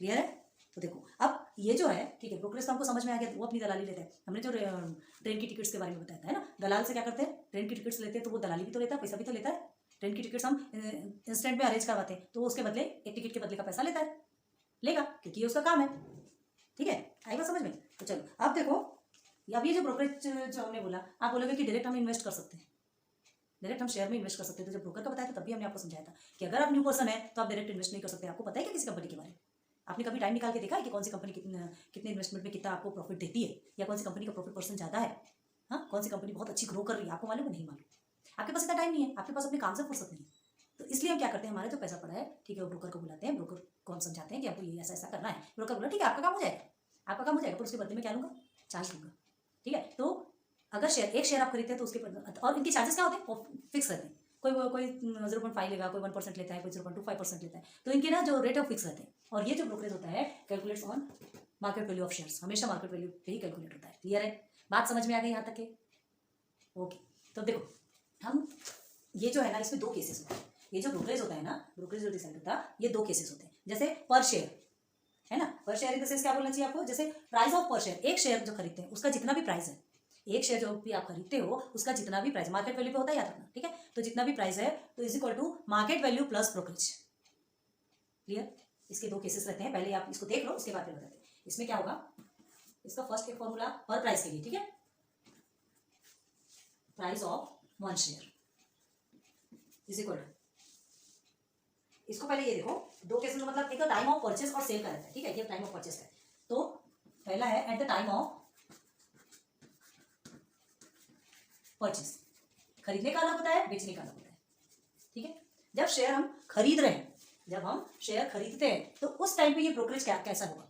क्लियर है? तो देखो अब ये जो है, ठीक है, ब्रोकरेज तो हमको समझ में आ गया, वो अपनी दलाली लेते हैं। हमने जो ट्रेन की टिकट्स के बारे में बताया था, है ना, दलाल से क्या करते हैं, ट्रेन की टिकट्स लेते हैं, तो वो दलाली भी तो लेता है, पैसा भी तो लेता है। ट्रेन की टिकट्स हम इंस्टेंट में अरेंज करवाते हैं, तो उसके बदले एक टिकट के बदले का पैसा लेता है, लेगा, क्योंकि ये उसका काम है। ठीक है, आएगा समझ में? तो चलो अब देखो, अब ये जो ब्रोकरेज जो हमने बोला, आप बोलोगे कि डायरेक्ट हम इन्वेस्ट कर सकते हैं, डायरेक्ट हम शेयर में इन्वेस्ट कर सकते हैं। तो जब ब्रोकर का बताया था तब भी हमने आपको समझाया था कि अगर आप न्यू पर्सन है तो आप डायरेक्ट इन्वेस्ट नहीं कर सकते। आपको पता है क्या किसी कंपनी के बारे में? आपने कभी टाइम निकाल के देखा है कि कौन सी कंपनी कितने इन्वेस्टमेंट में कितना आपको प्रॉफिट देती है, या कौन सी कंपनी का प्रॉफिट परसेंट ज़्यादा है? हाँ, कौन सी कंपनी बहुत अच्छी ग्रो कर रही है, आपको मालूम है? नहीं मालूम। आपके पास इतना टाइम नहीं है, आपके पास अपने काम से फुर्सत नहीं है। तो इसलिए हम क्या करते हैं, हमारा जो पैसा पड़ा है, ठीक है, वो ब्रोकर को बुलाते हैं, ब्रोकर को हम समझाते हैं कि आपको ये ऐसा ऐसा करना है। ब्रोकर बोला ठीक है, आपका काम हो जाएगा, आपका काम हो जाएगा, पर उसके बदले में क्या लूँगा? चार्ज लूँगा। ठीक है, तो अगर एक शेयर आप खरीदते हैं तो उसके, और इनके चार्जेस क्या होते हैं, वो फिक्स रहते हैं। कोई 0.5 लेगा, कोई 1% लेता है, कोई 0.25% लेता है। तो इनके ना जो रेट ऑफ फिक्स रहते हैं। और ये जो ब्रोकरेज होता है calculates on market value of shares, हमेशा मार्केट वैल्यू पे ही कैलकुलेट होता है। क्लियर है? बात समझ में आ गई यहाँ तक के? ओके, तो देखो हम ये जो है ना, इसमें 2 केसेस होते हैं। ये जो ब्रोकरेज होता है ना, ब्रोकरेज जो डिसाइड होता है, ये 2 केसेस होते हैं। जैसे पर शेयर है ना, पर शेयर इन द सेंस क्या बोलना चाहिए आपको, जैसे प्राइस ऑफ पर शेयर, एक शेयर जो खरीदते हैं उसका जितना भी प्राइस है, एक शेयर जो भी आप खरीदते हो उसका जितना भी प्राइस मार्केट वैल्यू पे होता है, याद रखना। ठीक है, तो जितना भी प्राइस है तो is equal to market value plus brokerage. Clear? इसके 2 केसेस रहते हैं, पहले आप इसको देख लो, उसके बाद फिर बताते हैं। इसमें क्या होगा, इसका फर्स्ट एक फॉर्मूला पर प्राइस के लिए, ठीक है, price of 1 share is equal to, इसको पहले ये देखो 2 केसेस में, मतलब एक तो टाइम ऑफ परचेस और सेल का रहता है। ठीक है, ये टाइम ऑफ परचेस का है। तो पहला है at the time of purchase, खरीदने का अलग होता है, बेचने का अलग होता है। ठीक है, जब शेयर हम खरीद रहे हैं, जब हम शेयर खरीदते हैं तो उस टाइम पे ये ब्रोकरेज कैसा होगा,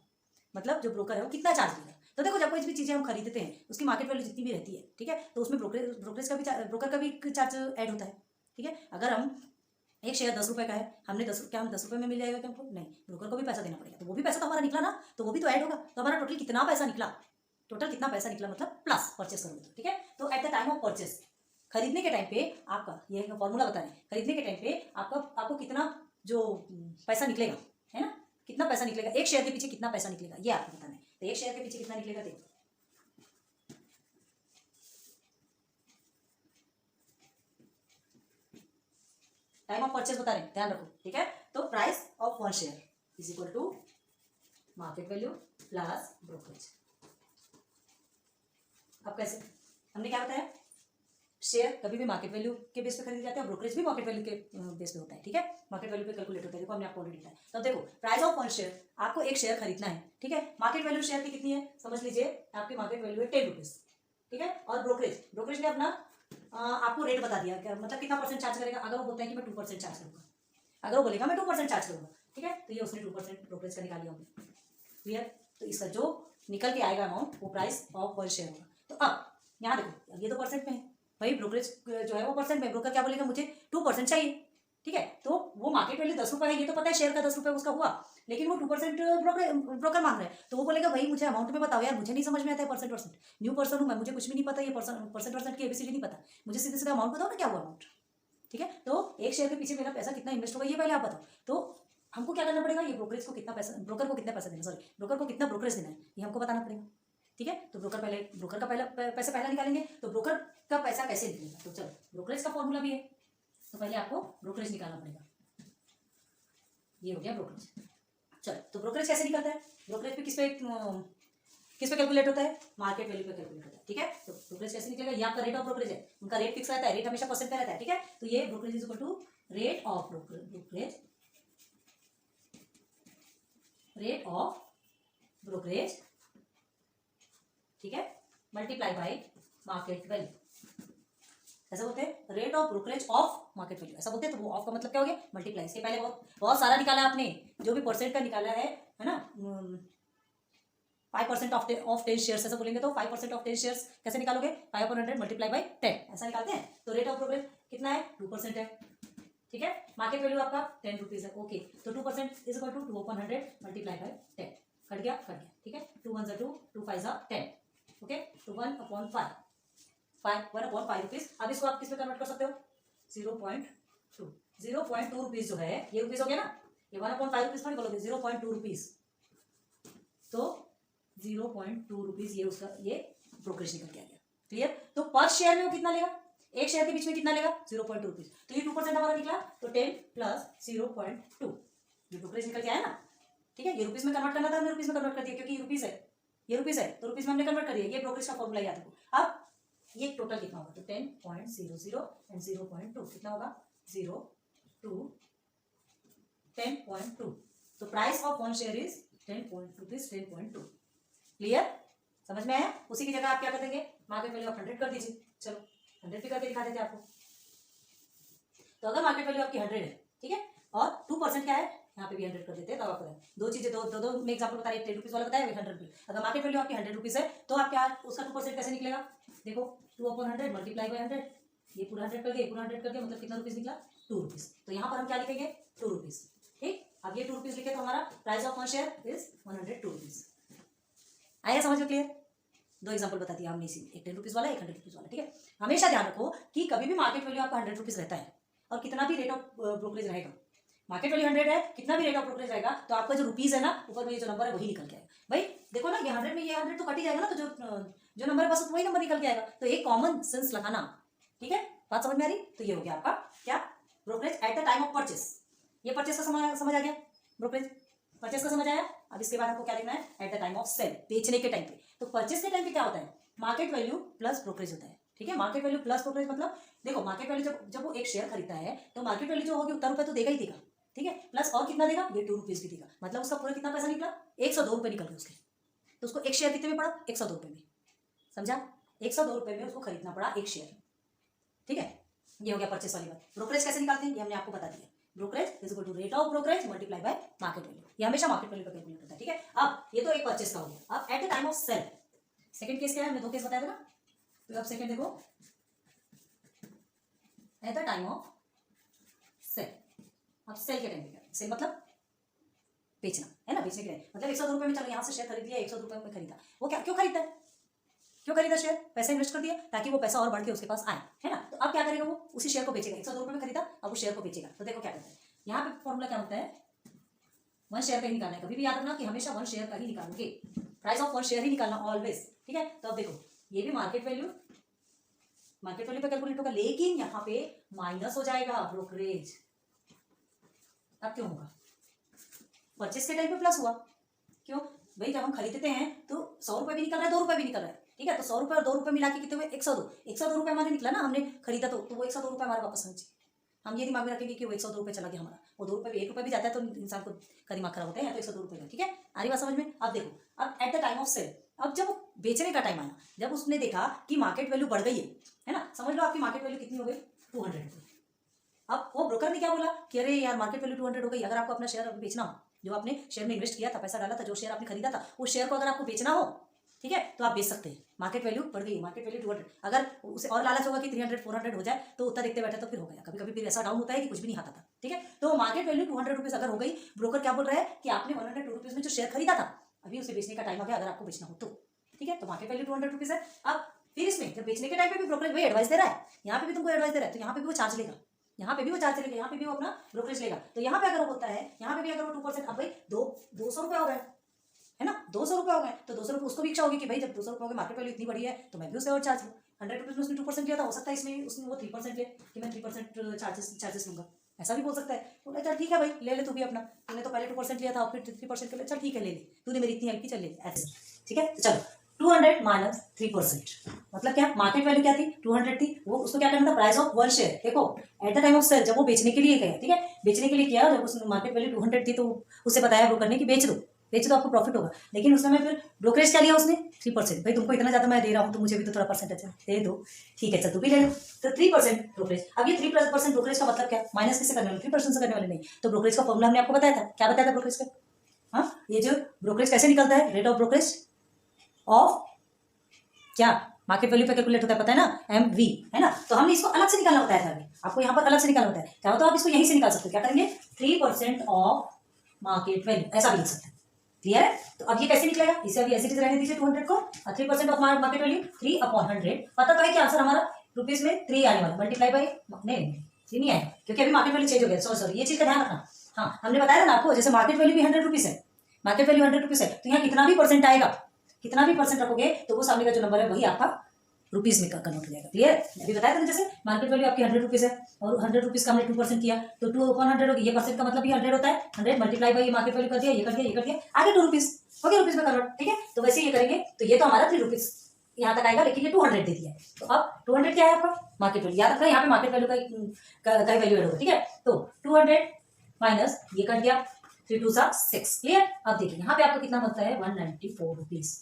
मतलब जो ब्रोकर है वो कितना चार्ज लेगा। तो देखो जब कोई भी चीजें हम खरीदते हैं उसकी मार्केट वैल्यू जितनी भी रहती है, ठीक है, तो उसमें ब्रोकर का भी चार्ज ऐड होता है। ठीक है, अगर हम एक शेयर 10 रुपये का है, हमने 10 रुपये में मिल जाएगा क्या हमको? नहीं, ब्रोकर को भी पैसा देना पड़ेगा, तो वो भी पैसा तो हमारा निकला ना, तो वो भी तो ऐड होगा। तो हमारा टोटल कितना पैसा निकला, मतलब प्लस परचेस करोगे तो। ठीक है, तो at the time of purchase, खरीदने के टाइम पे आपका ये फॉर्मूला बता रहे हैं, खरीदने के टाइम पे आपको कितना जो पैसा निकलेगा, है ना, कितना पैसा निकलेगा, एक शेयर के पीछे कितना पैसा निकलेगा, ये आपको बताना है। तो एक शेयर के पीछे कितना निकलेगा देखो, टाइम ऑफ परचेस बता रहे हैं, ध्यान रखो, ठीक है। तो price of one share is equal to market value plus brokerage. अब कैसे, हमने क्या बताया, शेयर कभी भी मार्केट वैल्यू के बेस पे खरीदे जाते हैं और ब्रोकरेज भी मार्केट वैल्यू के बेस पे होता है, ठीक है। मार्केट वैल्यू पे कैलकुलेट होता है, देखो हमने आपको ऑलरेडी बताया। तो देखो प्राइस ऑफ वन शेयर, आपको एक शेयर खरीदना है, ठीक है। मार्केट वैल्यू शेयर की कितनी है, समझ लीजिए आपकी मार्केट वैल्यू है 10 रुपीज, ठीक है। और ब्रोकरेज ने अपना आपको रेट बता दिया, मतलब कितना परसेंट चार्ज करेगा। अगर वो बोलता है कि मैं 2% चार्ज करूंगा, अगर वो बोलेगा मैं 2% चार्ज करूंगा, ठीक है, तो ये उसने 2% ब्रोकरेज का निकाल लिया हमने, क्लियर। तो इसका जो निकल के आएगा अमाउंट वो प्राइस ऑफ वन शेयर होगा। तो अब यहाँ देखो ये तो परसेंट में है भाई, ब्रोकरेज जो है वो परसेंट में, ब्रोकर क्या बोलेगा मुझे 2% चाहिए, ठीक है। तो वो मार्केट वैल्यू 10 रुपये है, ये तो पता है शेयर का 10 रुपये उसका हुआ, लेकिन वो 2% ब्रोकर मांग रहा है। तो वो बोलेगा भाई मुझे अमाउंट में बताओ यार, मुझे नहीं समझ में आता है परसेंट, न्यू पर्सन हूँ मैं, मुझे कुछ भी नहीं पता, ये परसेंट की एबीसीडी नहीं पता, मुझे सीधे सीधे अमाउंट बताओ ना, क्या हुआ अमाउंट, ठीक है। तो एक शेयर के पीछे मेरा पैसा कितना इन्वेस्ट होगा ये पहले आप बताओ। तो हमको क्या करना पड़ेगा, ये ब्रोकरेज को कितना पैसा, ब्रोकर को कितना पैसा देना, सॉरी ब्रोकर को कितना ब्रोकरेज देना है, ये हमको बताना पड़ेगा, ठीक है। तो ब्रोकर का पहला पैसा पहला निकालेंगे। तो ब्रोकर का पैसा कैसे निकलेगा, तो चलो ब्रोकरेज का फॉर्मूला भी है, तो पहले आपको ब्रोकरेज निकालना पड़ेगा। ये हो गया ब्रोकरेज। चलो तो ब्रोकरेज कैसे निकलता है, ब्रोकरेज पे किस पे कैलकुलेट होता है, मार्केट वैल्यू पे कैलकुलेट होता है, ठीक है। तो ब्रोकरेज कैसे निकलेगा, ये आपका रेट ऑफ ब्रोकरेज है, उनका रेट फिक्स रहता है, रेट हमेशा परसेंट पे रहता है, ठीक है। तो ये brokerage is equal to rate of brokerage, ठीक है, मल्टीप्लाई बाय मार्केट वैल्यू, ऐसा बोलते हैं rate of brokerage of market value, ऐसा बोलते हैं। तो वो ऑफ का मतलब क्या हो गया, मल्टीप्लाई। इसके पहले बहुत सारा निकाला आपने, जो भी परसेंट का निकाला है ना, 5% ऑफ 10 शेयर्स ऐसा बोलेंगे, तो 5% ऑफ 10 शेयर्स कैसे निकालोगे, 5/100 मल्टीप्लाई बाय 10, ऐसा निकालते हैं। तो रेट ऑफ ब्रोकरेज कितना है, 2% है, ठीक है। मार्केट वैल्यू आपका 10 रुपीज है, ओके। तो 2% is equal to 2/100 multiply by 10, cut गया, ठीक है। 2 1 2, 2 5 10, ओके। तो 1/5 रुपीज। अब इसको आप किस में कन्वर्ट कर सकते हो, 0.2 रुपीज जो है, ये रुपीज हो गया ना, ये 1/5 रुपीज थोड़ी बोलोगे, 0.2 रुपीज, तो 0.2 रुपीज ये उसका ये ब्रोकरेज निकल के आ गया, क्लियर। तो पर शेयर में वो कितना लेगा, एक शेयर के बीच में कितना लेगा, 0.2 रुपीज। तो ये 2% हमारा निकला, तो 10 प्लस 0.2 ये ब्रोकरेज निकल के आया ना, ठीक है। ये रुपीज में कन्वर्ट करना था, हमने रुपीज में कन्वर्ट कर दिया, क्योंकि ये रुपीज है, तो रुपीज में हमने कन्वर्ट कर दिया। ये ब्रोकरेज का फॉर्मूला याद रखो। अब ये टोटल कितना होगा, तो 10.00 एंड 0.2 कितना होगा, 0 2 10.2। तो price of one share is 10.2, clear, समझ में आया। उसी की जगह आप क्या कर देंगे, मार्केट वैल्यू आप 100 कर दीजिए, चलो 100 भी करके दिखा देते आपको। तो अगर मार्केट वैल्यू आपकी 100 है, ठीक है, और 2% क्या है, यहाँ पे भी 100 कर देते हैं, तो आपको दो चीजें दो में एग्जाम्पल बता रहे, 10 रुपीज वाला बताया, 100 रुपीज। अगर मार्केट वैल्यू आपकी 100 रुपीज है, तो आप क्या उसका 2% कैसे निकलेगा, देखो 2/100 मल्टीप्लाई बाय 100, ये पूरा 100 कर दिया, पूरा 100 कर दिया, मतलब कितना रुपीज निकला, 2 रुपीज। तो यहाँ पर हम क्या लिखेंगे, 2 रुपीज, ठीक। अब ये 2 रुपीज लिखे तो हमारा price of one share is 102 rupees. आया समझ में, क्लियर। दो एग्जाम्पल बता दिया हमने इसी, एक 10 रुपीज वाला, एक 100 रुपीज वाला, ठीक है। हमेशा ध्यान रखो कि कभी भी मार्केट वैल्यू आपका 100 रुपीज रहता है, और कितना भी रेट ऑफ ब्रोकरेज रहेगा, मार्केट वैल्यू 100 है, कितना भी रेट ऑफ ब्रोकरेज रहेगा, तो आपका जो रुपीज है ना, ऊपर में ये जो नंबर है वही निकल के आएगा। भाई देखो ना, ये 100 में ये 100 तो कट ही जाएगा ना, तो जो नंबर है बस वही नंबर निकल के आएगा। तो एक कॉमन सेंस लगाना, ठीक है, बात समझ में आ रही। तो ये हो गया आपका क्या, brokerage eight the time of purchase. ये परचेस का समझ आ गया, ब्रोकरेज परचेस का समझ आया। अब इसके बाद आपको क्या लिखना है, at the time of sale, बेचने के टाइम पे। तो परचेस के टाइम पे क्या होता है, मार्केट वैल्यू प्लस ब्रोकरेज होता है, ठीक है। मार्केट वैल्यू प्लस ब्रोकरेज मतलब देखो, मार्केट वैल्यू जब वो एक शेयर खरीदता है, तो मार्केट वैल्यू जो होगी उतना रुपये तो देगा ही देगा, ठीक है, प्लस और कितना देगा, ये 2 रुपीज भी देगा, मतलब उसका पूरा कितना पैसा निकला, 102 रुपये निकल गए उसके। तो उसको एक शेयर कितने में पड़ा, 102 रुपये में, समझा, 102 रुपये में उसको खरीदना पड़ा एक शेयर, ठीक है। ये हो गया परचेस वाली बात। ब्रोकरेज कैसे निकालते हैं, ये हमने आपको बता दिया, brokerage is equal to rate of brokerage multiply by market value, ये हमेशा मार्केट वैल्यू का कैलकुलेट होता है, ठीक है। अब ये तो एक परचेस का हो गया। अब at the time of sale, second case क्या है, हमने 2 केस बताया था ना, तो अब सेकंड देखो, at the time of sale. अब सेल के टाइम पे क्या, सेल मतलब बेचना है ना, बेचने के टाइम मतलब 102 रुपये में, चलो यहाँ से शेयर खरीद लिया, 102 रुपये में खरीदा, वो क्या क्यों खरीदता है, क्यों खरीदा शेयर, पैसा इन्वेस्ट कर दिया ताकि वो पैसा और बढ़ के उसके पास आए, है ना। तो अब क्या करेगा, वो उसी शेयर को बेचेगा, 102 रुपये में खरीदा, अब उस शेयर को बेचेगा। तो देखो क्या करता है, यहाँ पे फॉर्मूला क्या होता है, वन शेयर का ही निकालना है, कभी भी याद रखना कि हमेशा वन शेयर का ही निकालोगे, प्राइस ऑफ वन शेयर ही निकालना ऑलवेज, ठीक है। तो अब देखो ये भी मार्केट वैल्यू पे कैलकुलेट होगा, लेकिन यहाँ पे माइनस हो जाएगा ब्रोकरेज, अब क्यों होगा? परचेस के टाइम पे प्लस हुआ। क्यों भाई? जब हम खरीदते हैं तो 100 रुपये भी निकल रहा है, 2 रुपये भी निकल रहा है, ठीक है। तो 100 रुपये और 2 रुपये मिला के कितने हुए? 102 रुपये हमारे निकला ना, हमने खरीदा तो वो 102 रुपये हमारे वापस आने चाहिए। हम ये दिमाग में रखेंगे कि वो 102 रुपये चला गया हमारा, वो 2 रुपये 1 रुपये भी जाता है तो इंसान का दिमाग खराब होता है, या तो 102 रुपये का, ठीक है। आ रही बात समझ में? अब देखो, अब at the time of sale, अब जब बेचने का टाइम आया, जब उसने देखा कि मार्केट वैल्यू बढ़ गई है ना, समझ लो आपकी मार्केट वैल्यू कितनी हो गई? 200 रुपये। अब वो ब्रोकर ने क्या बोला कि अरे यार मार्केट वैल्यू 200 हो गई, अगर आपको अपना शेयर बेचना हो, जो आपने शेयर में इन्वेस्ट किया था, पैसा डाला था, जो शेयर आपने खरीदा था, उस शेयर को अगर आपको बेचना हो, ठीक है, तो आप बेच सकते हैं। मार्केट वैल्यू बढ़ गई, मार्केट वैल्यू 200, अगर उसे और लालच होगा कि 300 400 हो जाए तो उतना देखते बैठे तो फिर हो गया। कभी कभी फिर ऐसा डाउन होता है कि कुछ भी नहीं आता था, ठीक है। तो मार्केट वैल्यू 200 रुपीज अगर हो गई, ब्रोकर क्या बोल रहा है कि आपने 102 रुपीज में जो शेयर खरीदा था, अभी उसे बेचने का टाइम आ गया, अगर आपको बेचना हो तो, ठीक है। तो मार्केट वैल्यू 200 रुपीज है। अब फिर इसमें जब बेचने के टाइम पे भी ब्रोकर वही एडवाइस दे रहा है, यहाँ पे भी तुमको एडवाइस दे रहा है, तो यहाँ पे भी वो चार्ज लेगा, यहाँ पे भी वो चार्ज लेगा, यहाँ पे भी वो अपना ब्रोकरेज लेगा। तो यहाँ पे अगर वो होता है, यहाँ पे भी अगर वो 2%, अब भाई 200 रुपये हो गए, है ना, 200 रुपये हो गए, तो 200 रुपये उसको भी इच्छा होगी कि भाई जब 200 रुपये हो गए, मार्केट वैल्यू इतनी बड़ी है, तो मैं भी उसे और चार्ज लूँ। 100 रुपीज में उसने 2% लिया था, हो सकता है इसमें उसने वो 3% लिया कि मैं 3% चार्जेस लूंगा, ऐसा भी बोल सकता है। बोला चल ठीक है भाई, ले ले तू भी अपना, तूने तो पहले 2% लिया था और फिर 3% के लिए, चल ठीक है ले ले, तूने मेरी इतनी हेल्प की, चल ले, ऐसे, ठीक है। तो चलो 200 माइनस 3%, मतलब क्या? मार्केट वैल्यू क्या थी? 200 थी, वो उसको क्या करना था? Price of 1 share. देखो at the time of sale, जब वो बेचने के लिए गया, ठीक है, बेचने के लिए किया, जब उसने मार्केट वैल्यू 200 थी, तो उसे बताया ब्रोकर ने कि बेच दो आपको प्रॉफिट होगा। लेकिन उस समय फिर ब्रोकरेज क्या लिया उसने? 3%। भाई तुमको इतना ज्यादा मैं दे रहा हूँ तो मुझे भी तो थोड़ा परसेंटेज दे दो, ठीक है, चल तू भी ले लो। तो 3% ब्रोकरेज। अब ये 3% ब्रोकरेज का मतलब क्या? माइनस किससे करने वाले? 3% से करने वाले नहीं। तो ब्रोकरेज का फॉर्मूला हमने आपको बताया था, क्या बताया था ब्रोकरेज का? हाँ, ये जो ब्रोकरेज कैसे निकलता है? रेट ऑफ ब्रोकरेज ऑफ क्या? मार्केट वैल्यू पे कैलकुलेट होता है, पता है ना, MV, है ना। तो हमने इसको अलग से निकालना होता है, आपको यहाँ पर अलग से निकालना होता है। क्या होता है? आप इसको यहीं से निकाल सकते हो, क्या करेंगे? 3% ऑफ मार्केट वैल्यू, ऐसा भी लिख सकते हैं। क्लियर है? तो अब ये कैसे निकलेगा? इसे अभी ऐसे रहने दीजिए 200 को, और 3% ऑफ मार्केट वैल्यू 3/100। पता तो है कि आंसर हमारा रुपीज में 3 आने वाला, मल्टीप्लाई बाई, नहीं 3 नहीं आएगा क्योंकि अभी मार्केट वैल्यू चेंज हो गया। सॉरी, ये चीज का ध्यान रखना। हाँ, हमने बताया था ना आपको, जैसे मार्केट वैल्यू भी 100 रुपीज है, मार्केट वैल्यू 100 रुपीज है, तो यहाँ कितना भी परसेंट आएगा, कितना भी परसेंट रखोगे तो वो सामने का जो नंबर है वही आपका रुपीज में कन्वर्ट हो जाएगा। क्लियर? अभी बताया था ना, जैसे मार्केट वैल्यू आपकी 100 रुपीज है और 100 रुपीज का हमने 2% किया, तो 2/100 होगी, ये परसेंट का मतलब भी 100 होता है। 100 मल्टीप्लाई बाई मार्केट वैल्यू कर दिया, ये कर दिया, ये कर दिया, आगे 2 रुपीज हो गया रुपीज में कन्वर्ट, ठीक है। तो वैसे ये करेंगे तो ये तो हमारा 3 रुपीज यहाँ तक आएगा, लेकिन ये 200 दे दिया है। तो अब 200 क्या है आपका? Market value. याद रखना, यहाँ पे मार्केट वैल्यू का वैल्यू एड होगा, ठीक है। तो 200 माइनस ये कर दिया, 3 2 6। क्लियर? अब देखिए यहाँ पे आपको कितना बनता है? 194 रुपीज।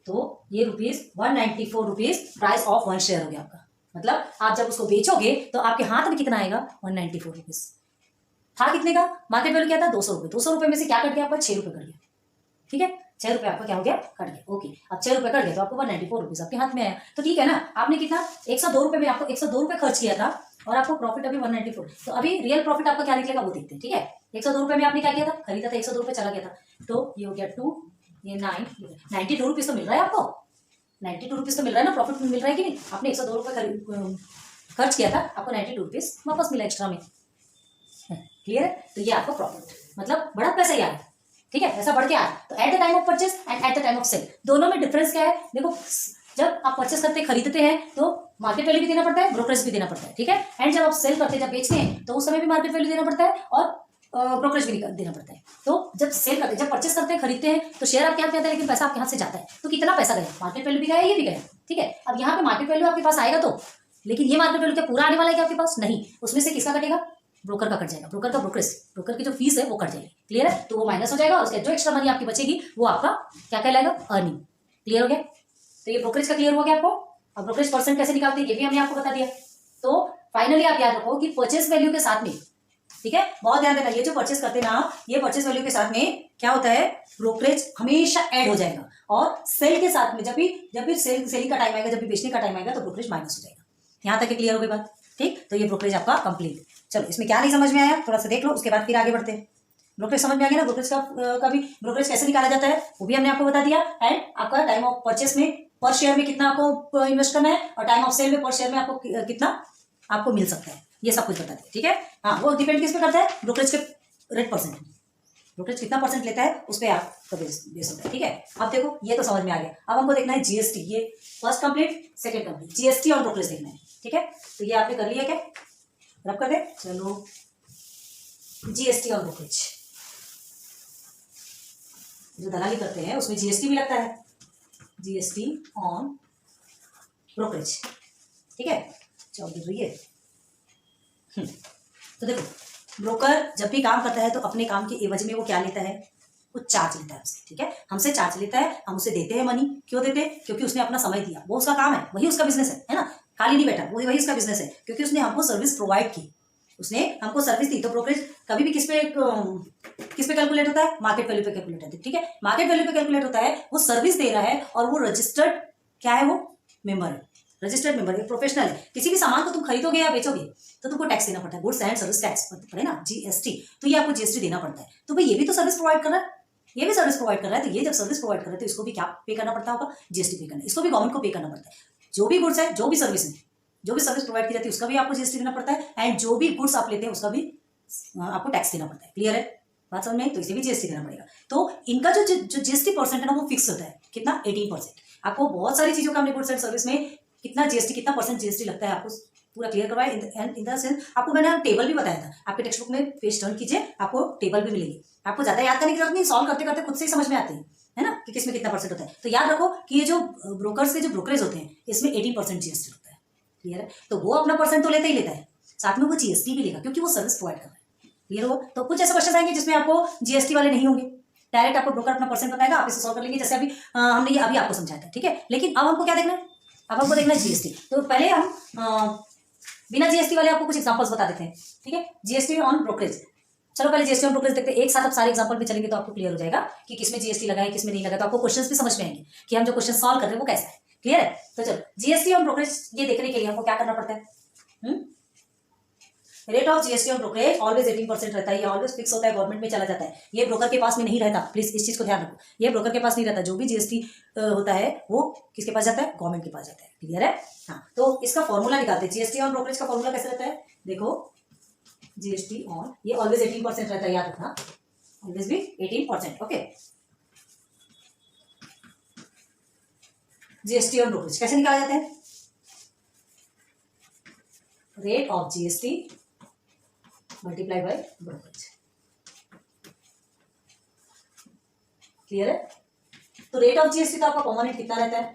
तो ये rupees 194 rupees price of 1 share हो गया आपका। मतलब आप जब उसको बेचोगे तो आपके हाथ में कितना आएगा? 194 रुपीज। था कितने का? मार्केट वैल्यू क्या था? 200 रुपये। 200 रुपये में से क्या कट गया आपका? 6 रुपये कट गया, ठीक है। 6 रुपये आपका क्या हो गया? कट गया। ओके, अब 6 रुपये कट गया तो आपको 194 रुपीज आपके हाथ में आया। तो ठीक है ना, आपने कितना? 102 रुपये में आपको 102 रुपये खर्च किया था और आपको प्रॉफिट अभी 194। तो अभी रियल प्रॉफिट आपका क्या निकलेगा वो देखते हैं, ठीक है। 102 रुपये में आपने क्या किया था? खरीदा था, 102 रुपये चला गया था, तो ये हो गया 2, ये 9, 92 रुपीज तो मिल रहा है आपको। 92 रुपीज तो मिल रहा है ना, प्रॉफिट मिल रहा है कि नहीं? आपने 102 रुपये खर्च किया था, आपको 92 रुपीज वापस मिला एक्स्ट्रा में। क्लियर है? तो ये आपका प्रॉफिट, मतलब बड़ा पैसा ही आया, ठीक है, ऐसा बढ़ के आया। तो at the time of purchase and at the time of sale, दोनों में डिफरेंस क्या है? देखो, जब आप परचेस करते खरीदते हैं तो मार्केट वैल्यू भी देना पड़ता है, ब्रोकरेज भी देना पड़ता है, ठीक है। एंड जब आप सेल करते हैं, जब बेचते हैं, तो उस समय भी मार्केट वैल्यू देना पड़ता है और ब्रोकरेज भी देना पड़ता है। तो जब सेल करते हैं, जब परचेस करते हैं, खरीदते हैं, तो शेयर आपके हाथ में आता है, लेकिन पैसा आपके हाथ से जाता है। तो कितना पैसा गया? मार्केट वैल्यू भी गया, ये भी गया, ठीक है। अब यहाँ पे मार्केट वैल्यू आपके पास आएगा तो, लेकिन ये मार्केट वैल्यू क्या पूरा आने वाला है क्या आपके पास? नहीं, उसमें से किसका कटेगा? ब्रोकर का कट जाएगा, ब्रोकर का ब्रोकरेज, ब्रोकर की जो फीस है वो कट जाएगी। क्लियर है? तो वो माइनस हो जाएगा और उसके जो एक्स्ट्रा मनी आपकी बचेगी वो आपका क्या कहलाएगा? अर्निंग। क्लियर हो गया? तो ये ब्रोकरेज का क्लियर हो गया आपको। अब ब्रोकरेज परसेंट कैसे निकालते हैं ये भी हमने आपको बता दिया। तो फाइनली आप याद रखो कि परचेस वैल्यू के साथ में, ठीक है, बहुत ध्यान देना, ये जो परचेस करते हैं ना, ये परचेस वैल्यू के साथ में क्या होता है? ब्रोकरेज हमेशा ऐड हो जाएगा। और सेल के साथ में जब भी सेलिंग का टाइम आएगा, जब भी बेचने का टाइम आएगा, तो ब्रोकरेज माइनस हो जाएगा। यहाँ तक क्लियर हो गई बात? ठीक, तो ये ब्रोकरेज आपका कंप्लीट। चलो, इसमें क्या नहीं समझ में आया थोड़ा सा देख लो, उसके बाद फिर आगे बढ़ते हैं। ब्रोकरेज समझ में आ गया ना? ब्रोकरेज का भी ब्रोकरेज कैसे निकाला जाता है वो भी हमने आपको बता दिया। एंड आपका टाइम ऑफ परचेस में पर शेयर में कितना आपको इन्वेस्ट करना है, और टाइम ऑफ सेल में पर शेयर में आपको कितना आपको मिल सकता है, ये सब कुछ बता दिया, ठीक है। हाँ, वो डिपेंड किस पे करता है? ब्रोकरेज के रेट परसेंट, ब्रोकरेज कितना परसेंट लेता है उस पर आपका बेस होता है, ठीक है। अब देखो, ये तो समझ में आ गया। अब हमको देखना है जीएसटी। ये first complete, second complete, GST और ब्रोकरेज देखना है, ठीक है। तो ये आपने कर लिया क्या? रब कर दे। चलो, जीएसटी ऑन ब्रोकरेज, जो दलाली करते हैं उसमें जीएसटी भी लगता है, जीएसटी ऑन ब्रोकरेज, ठीक है। चलो गिर रही है। तो देखो, ब्रोकर जब भी काम करता है तो अपने काम के एवज में वो क्या लेता है, कुछ चार्ज लेता है हमसे, ठीक है। हमसे चार्ज लेता है, हम उसे देते हैं मनी। क्यों देते हैं? क्योंकि उसने अपना समय दिया, वो उसका काम है, वही उसका बिजनेस है ना, खाली नहीं बैठा, वही उसका बिजनेस है, क्योंकि उसने हमको सर्विस प्रोवाइड की, उसने हमको सर्विस दी। तो ब्रोकरेज कभी भी किस पे कैलकुलेट होता है, मार्केट वैल्यू पे कैलकुलेट होता है, ठीक है। मार्केट वैल्यू पे कैलकुलेट होता है, वो सर्विस दे रहा है और वो रजिस्टर्ड क्या है, वो मेंबर है, रजिस्टर्ड मेंबर, एक प्रोफेशनल है। किसी भी सामान को तुम खरीदोगे या बेचोगे तो तुमको टैक्स देना पड़ता है, गुड्स एंड सर्विस टैक्स पड़े ना, जीएसटी। तो ये आपको जीएसटी देना पड़ता है। तो भाई ये भी तो सर्विस प्रोवाइड कर रहा है, ये भी सर्विस प्रोवाइड कर रहा है, तो ये जब सर्विस प्रोवाइड कर रहा है तो इसको भी क्या पे करना पड़ता होगा, जीएसटी पे करना है। इसको भी गवर्नमेंट को पे करना पड़ता है। जो भी गुड्स है, जो भी सर्विस है, जो भी सर्विस प्रोवाइड की जाती है उसका भी आपको जीएसटी देना पड़ता है, एंड जो भी गुड्स आप लेते हैं उसका भी आपको टैक्स देना पड़ता है। क्लियर है बात समझ में? तो इसे भी जीएसटी देना पड़ेगा। तो इनका जो जीएसटी परसेंट है ना, वो फिक्स होता है, कितना, 18%। आपको बहुत सारी चीजों का हमने गुड्स एंड सर्विस में कितना जीएसटी, कितना परसेंट जीएसटी लगता है, आपको पूरा क्लियर करवाया। इन द सेंस आपको मैंने टेबल भी बताया था, आपके टेक्स्ट बुक में पेज टर्न कीजिए, आपको टेबल भी मिलेगी। आपको ज्यादा याद करने की जरूरत नहीं, सॉल्व करते करते खुद से ही समझ में आते हैं, है ना, कि किसमें कितना परसेंट होता है। तो याद रखो कि ये जो ब्रोकर्स के जो ब्रोकरेज होते हैं इसमें 18% जीएसटी लगता है। क्लियर है? तो वो अपना परसेंट तो लेता ही लेता है, साथ में वो जीएसटी भी लेगा, क्योंकि वो सर्विस प्रोवाइड कर रहा है। क्लियर हो? तो कुछ ऐसे क्वेश्चन आएंगे जिसमें आपको जीएसटी वाले नहीं होंगे, डायरेक्ट आपको ब्रोकर अपना परसेंट बताएगा, आप इसे सॉल्व कर लेंगे, जैसे अभी हमने ये अभी आपको समझाया था, ठीक है। लेकिन अब हमको क्या देखना है, अब हमको देखना है जीएसटी। तो पहले हम बिना जीएसटी वाले आपको कुछ एग्जांपल्स बता देते हैं, ठीक है। जीएसटी ऑन ब्रोकरेज, चलो पहले जीएसटी ऑन ब्रोकरेज देखते हैं, एक साथ अब सारे एग्जांपल पे चलेंगे तो आपको क्लियर हो जाएगा कि किसमें जीएसटी लगा है, किसमें नहीं लगा। तो आपको क्वेश्चंस भी समझ में आएंगे कि हम जो क्वेश्चन सॉल्व कर रहे हैं वो कैसा है। क्लियर है? तो चलो, जीएसटी ऑन ब्रोकरेज ये देखने के लिए हमको क्या करना पड़ता है, rate of GST on brokerage always 18% रहता है, ये ऑलवेज फिक्स होता है, गवर्नमेंट में चला जाता है, ये ब्रोकर के पास में नहीं रहता। प्लीज इस चीज को ध्यान रखो, ये ब्रोकर के पास नहीं रहता, जो भी जीएसटी होता है वो किसके पास जाता है, गवर्नमेंट के पास जाता है। क्लियर है? हाँ, तो इसका फॉर्मूला निकालते हैं, जीएसटी ऑन ब्रोकरेज का फॉर्मूला कैसे रहता है, देखो, जीएसटी ऑन, ये ऑलवेज 18% रहता है, याद रखना, ऑलवेज भी 18%। ओके, जीएसटी ऑन ब्रोकरेज कैसे निकाला जाता है, rate of GST multiply by brokerage. Clear है? तो रेट ऑफ जीएसटी तो आपका परमानेंट कितना रहता है,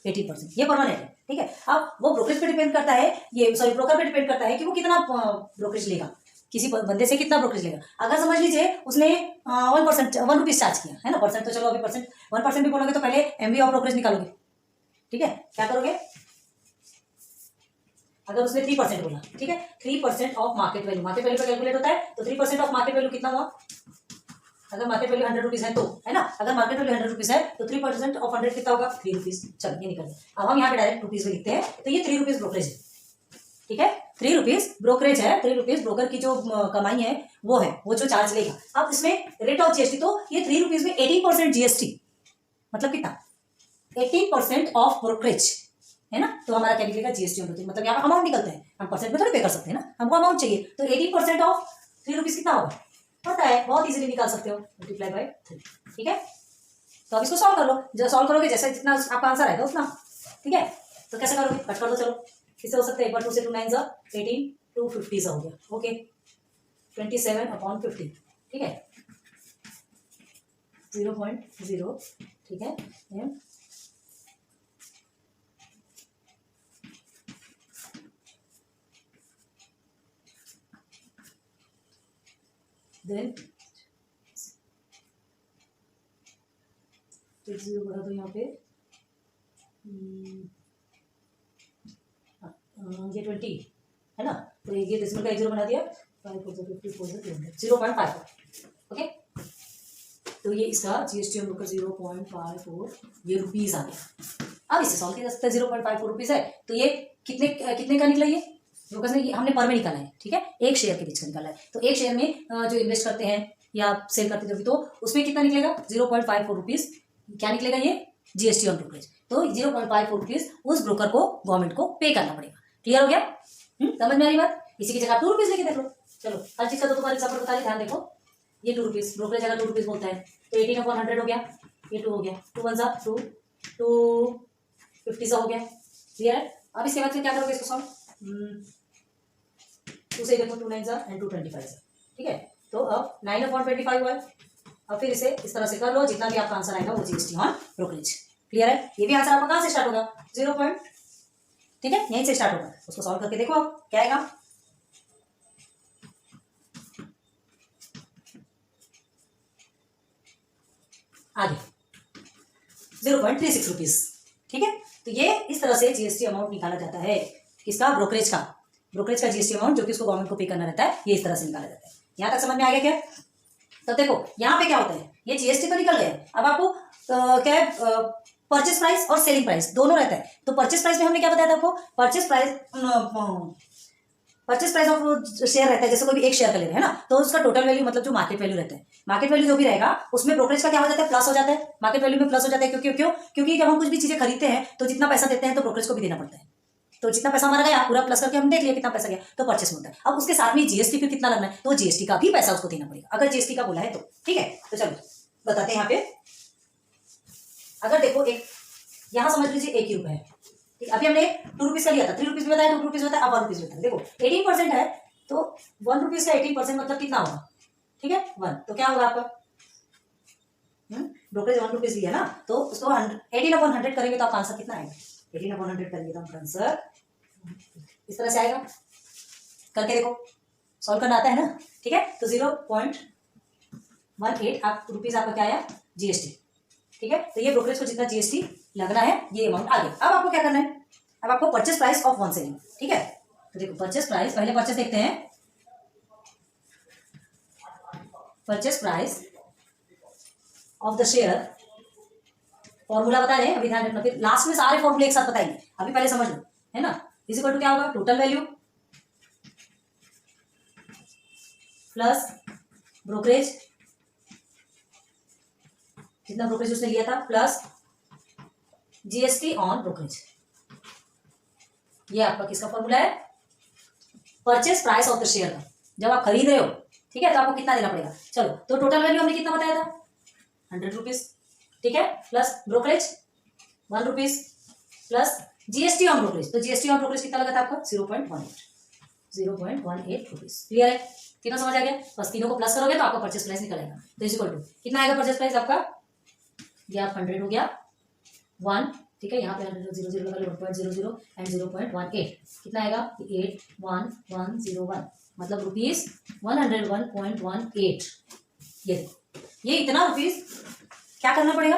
80%, ये परमानेंट है, ठीक है। अब वो ब्रोकरेज पे डिपेंड करता है, ये सॉरी ब्रोकर पे डिपेंड करता है कि वो कितना ब्रोकरेज लेगा, किसी बंदे से कितना ब्रोकरेज लेगा। अगर समझ लीजिए उसने 1% 1 रुपीज चार्ज किया है ना, परसेंट तो चलो अभी परसेंट 1% भी बोलोगे तो पहले एमवी ऑफ ब्रोकरेज निकालोगे, ठीक है। क्या करोगे, अगर उसने 3% बोला, ठीक है, 3% of market value, market value पे कैलकुलेट होता है, तो 3% ऑफ मार्केट वैल्यू कितना हुआ, अगर मार्केट वैल्यू 100 रुपीज है तो, है ना, अगर मार्केट वैल्यू 100 रुपीज है तो 3% ऑफ 100 कितना होगा, 3 रुपीज। चलो ये निकल गया। अब हम यहाँ पे डायरेक्ट रुपीज में लिखते हैं, तो ये 3 रुपीज ब्रोकरेज है, ठीक है, 3 रुपीज ब्रोकरेज है, 3 रुपीज ब्रोकर की जो कमाई है वो है, वो जो चार्ज लेगा। अब इसमें रेट ऑफ जीएसटी, तो ये 3 रुपीज में 18% जीएसटी, मतलब कितना, 18% ऑफ ब्रोकरेज, है ना। तो हमारा क्या निकलेगा, जीएसटी ऑन, मतलब यहाँ अमाउंट निकलते हैं, हम परसेंट में थोड़ी पे कर सकते हैं ना, हमको अमाउंट चाहिए। तो 18% ऑफ 3 रुपीज कितना होगा, पता है, बहुत इजीली निकाल सकते हो, मल्टीप्लाई बाय 3, ठीक है। तो अब इसको सॉल्व कर लो, जो सॉल्व करोगे जैसे जितना आपका आंसर आएगा उतना, ठीक है। तो कैसे करोगे, कट कर दो, चलो किससे हो सकता है, एक बार 2 से 2 9 18, 250 हो गया, ओके, 27/50, ठीक है, 0.0, ठीक है, देन 0 बढ़ा दो यहाँ पे, ये 20 है ना, तो ये डेसिमल का 1 0 बना दिया, 5 4 50 4 0.54, ओके। तो ये इसका जीएसटी ऑन ब्रोकर 0.54 ये रुपीज आ गया। अब इसे सॉल्व किया जा सकता है, 0.54 रुपीज है, तो ये कितने कितने का निकला, ये ब्रोकर ने हमने पर में निकाला है, ठीक है, एक शेयर के बीच का निकाला है। तो एक शेयर में जो इन्वेस्ट करते हैं या सेल करते हैं, तो उसमें कितना निकलेगा, 0.54 रुपीज, क्या निकलेगा, ये जीएसटी ऑन ब्रोकरेज। तो 0.54 रुपीज उस ब्रोकर को गवर्नमेंट को पे करना पड़ेगा। क्लियर हो गया? समझ में आ रही बात? इसी की जगह 2 रुपीज लेके देख लो, चलो हर चीज का तो तुम्हारे एग्जाम्पल बता रहे, ध्यान देखो, ये 2 रुपीज ब्रोकरेज अगर 2 रुपीज बोलता है तो 18/100 हो गया, ये 2 हो गया, 2 1 2 250 हो गया। क्लियर है? अब इसके बाद फिर क्या करोगे, इसको सॉल्व, 2 से देखो, 2 9 एंड 2 25, ठीक ठीक है। तो अब 9/25 हुआ है। अब फिर इसे इस तरह से कर लो, जितना भी आपका आंसर आएगा वो जीएसटी ऑन ब्रोकरेज। क्लियर है? ये भी आंसर आपका कहाँ से स्टार्ट होगा? 0 पॉइंट, ठीक है, यहीं से स्टार्ट होगा। उसको सॉल्व करके देखो अब क्या आएगा। आगे 0.36 रुपीज, ठीक है। तो ये इस तरह से जीएसटी अमाउंट निकाला जाता है, किसका? ब्रोकरेज का। ब्रोकरेज का जीएसटी अमाउंट जो कि उसको गवर्नमेंट को पे करना रहता है, ये इस तरह से निकाला जाता है। यहाँ तक समझ में आ गया क्या? तो देखो यहाँ पे क्या होता है, ये जीएसटी तो निकल गया। अब आपको क्या है, परचेस प्राइस और सेलिंग प्राइस दोनों रहता है। तो परचेस प्राइस में हमने क्या बताया था आपको? परचेस प्राइस ऑफ शेयर रहता है, जैसे कोई भी एक शेयर का ले रहे हैं ना, तो उसका टोटल वैल्यू मतलब जो मार्केट वैल्यू रहता है, मार्केट वैल्यू जो भी रहेगा उसमें ब्रोकरेज का क्या हो जाता है? प्लस हो जाता है। मार्केट वैल्यू में प्लस हो जाता है। क्योंकि जब हम कुछ भी चीजें खरीदते हैं तो जितना पैसा देते हैं तो ब्रोकरेज को भी देना पड़ता है। तो जितना पैसा हमारा गया पूरा प्लस करके हम देख लिया कितना पैसा गया, तो परचेस में होता है। अब उसके साथ में जीएसटी फिर कितना लगना है, तो जीएसटी का भी पैसा उसको देना पड़ेगा, अगर जीएसटी का बोला है तो। ठीक है, तो चलो बताते हैं यहाँ पे। अगर देखो एक यहाँ समझ लीजिए 1 रुपए है, अभी हमने 2 रुपीज का लिया था, 3 रुपीज भी बताया, 2 रुपीज बताया, अब 1 रुपीज बताया। देखो 18% है, तो 1 रुपीज का 18% मतलब कितना होगा? ठीक है 1, तो क्या होगा आपका? ब्रोकरेज 1 रुपीज लिया ना, तो उसको 18/100 करेंगे तो आपका आंसर कितना आएगा? 18/100 करेंगे तो आपका आंसर इस तरह से आएगा। करके देखो, सॉल्व करना आता है ना? ठीक है, तो 0.18 आप रुपीज आपका क्या आया? जीएसटी। ठीक है, तो ये ब्रोकरेज को जितना जीएसटी लगना है ये अमाउंट आ गया। अब आपको क्या करना है? अब आपको purchase price of one selling, ठीक है। तो देखो परचेस प्राइस, पहले परचेस देखते हैं। Purchase price of the share, formula बता रहे हैं, अभी ध्यान रखना, फिर लास्ट में सारे फॉर्मूले एक साथ बताएंगे, अभी पहले समझ लो, है ना। इज इक्वल टू क्या होगा? टोटल वैल्यू प्लस ब्रोकरेज, जितना ब्रोकरेज उसने लिया था, प्लस जीएसटी ऑन ब्रोकरेज। ये आपका किसका फॉर्मूला है? Purchase price of the share का। जब आप खरीद रहे हो, ठीक है, तो आपको कितना देना पड़ेगा? चलो, तो टोटल वैल्यू हमने कितना बताया था? 100 रुपीज, ठीक है, plus brokerage 1 rupees, plus GST on brokerage. तो जीएसटी ऑन ब्रोकरेज कितना लगा था आपका? 0.18 रुपीज। क्लियर है? तीनों समझ आ गया? बस तीनों को प्लस करोगे तो आपका परचेस प्राइस निकलेगा। तो इज इक्वल टू कितना आएगा परचेस प्राइस आपका? ये आप 100 हो गया 1, ठीक है, यहाँ पे 0 0 लगा लो, 1.00 एंड 0.18 कितना आएगा? 81101, मतलब रुपीज 101.18। ये देखो, ये इतना रुपीज क्या करना पड़ेगा?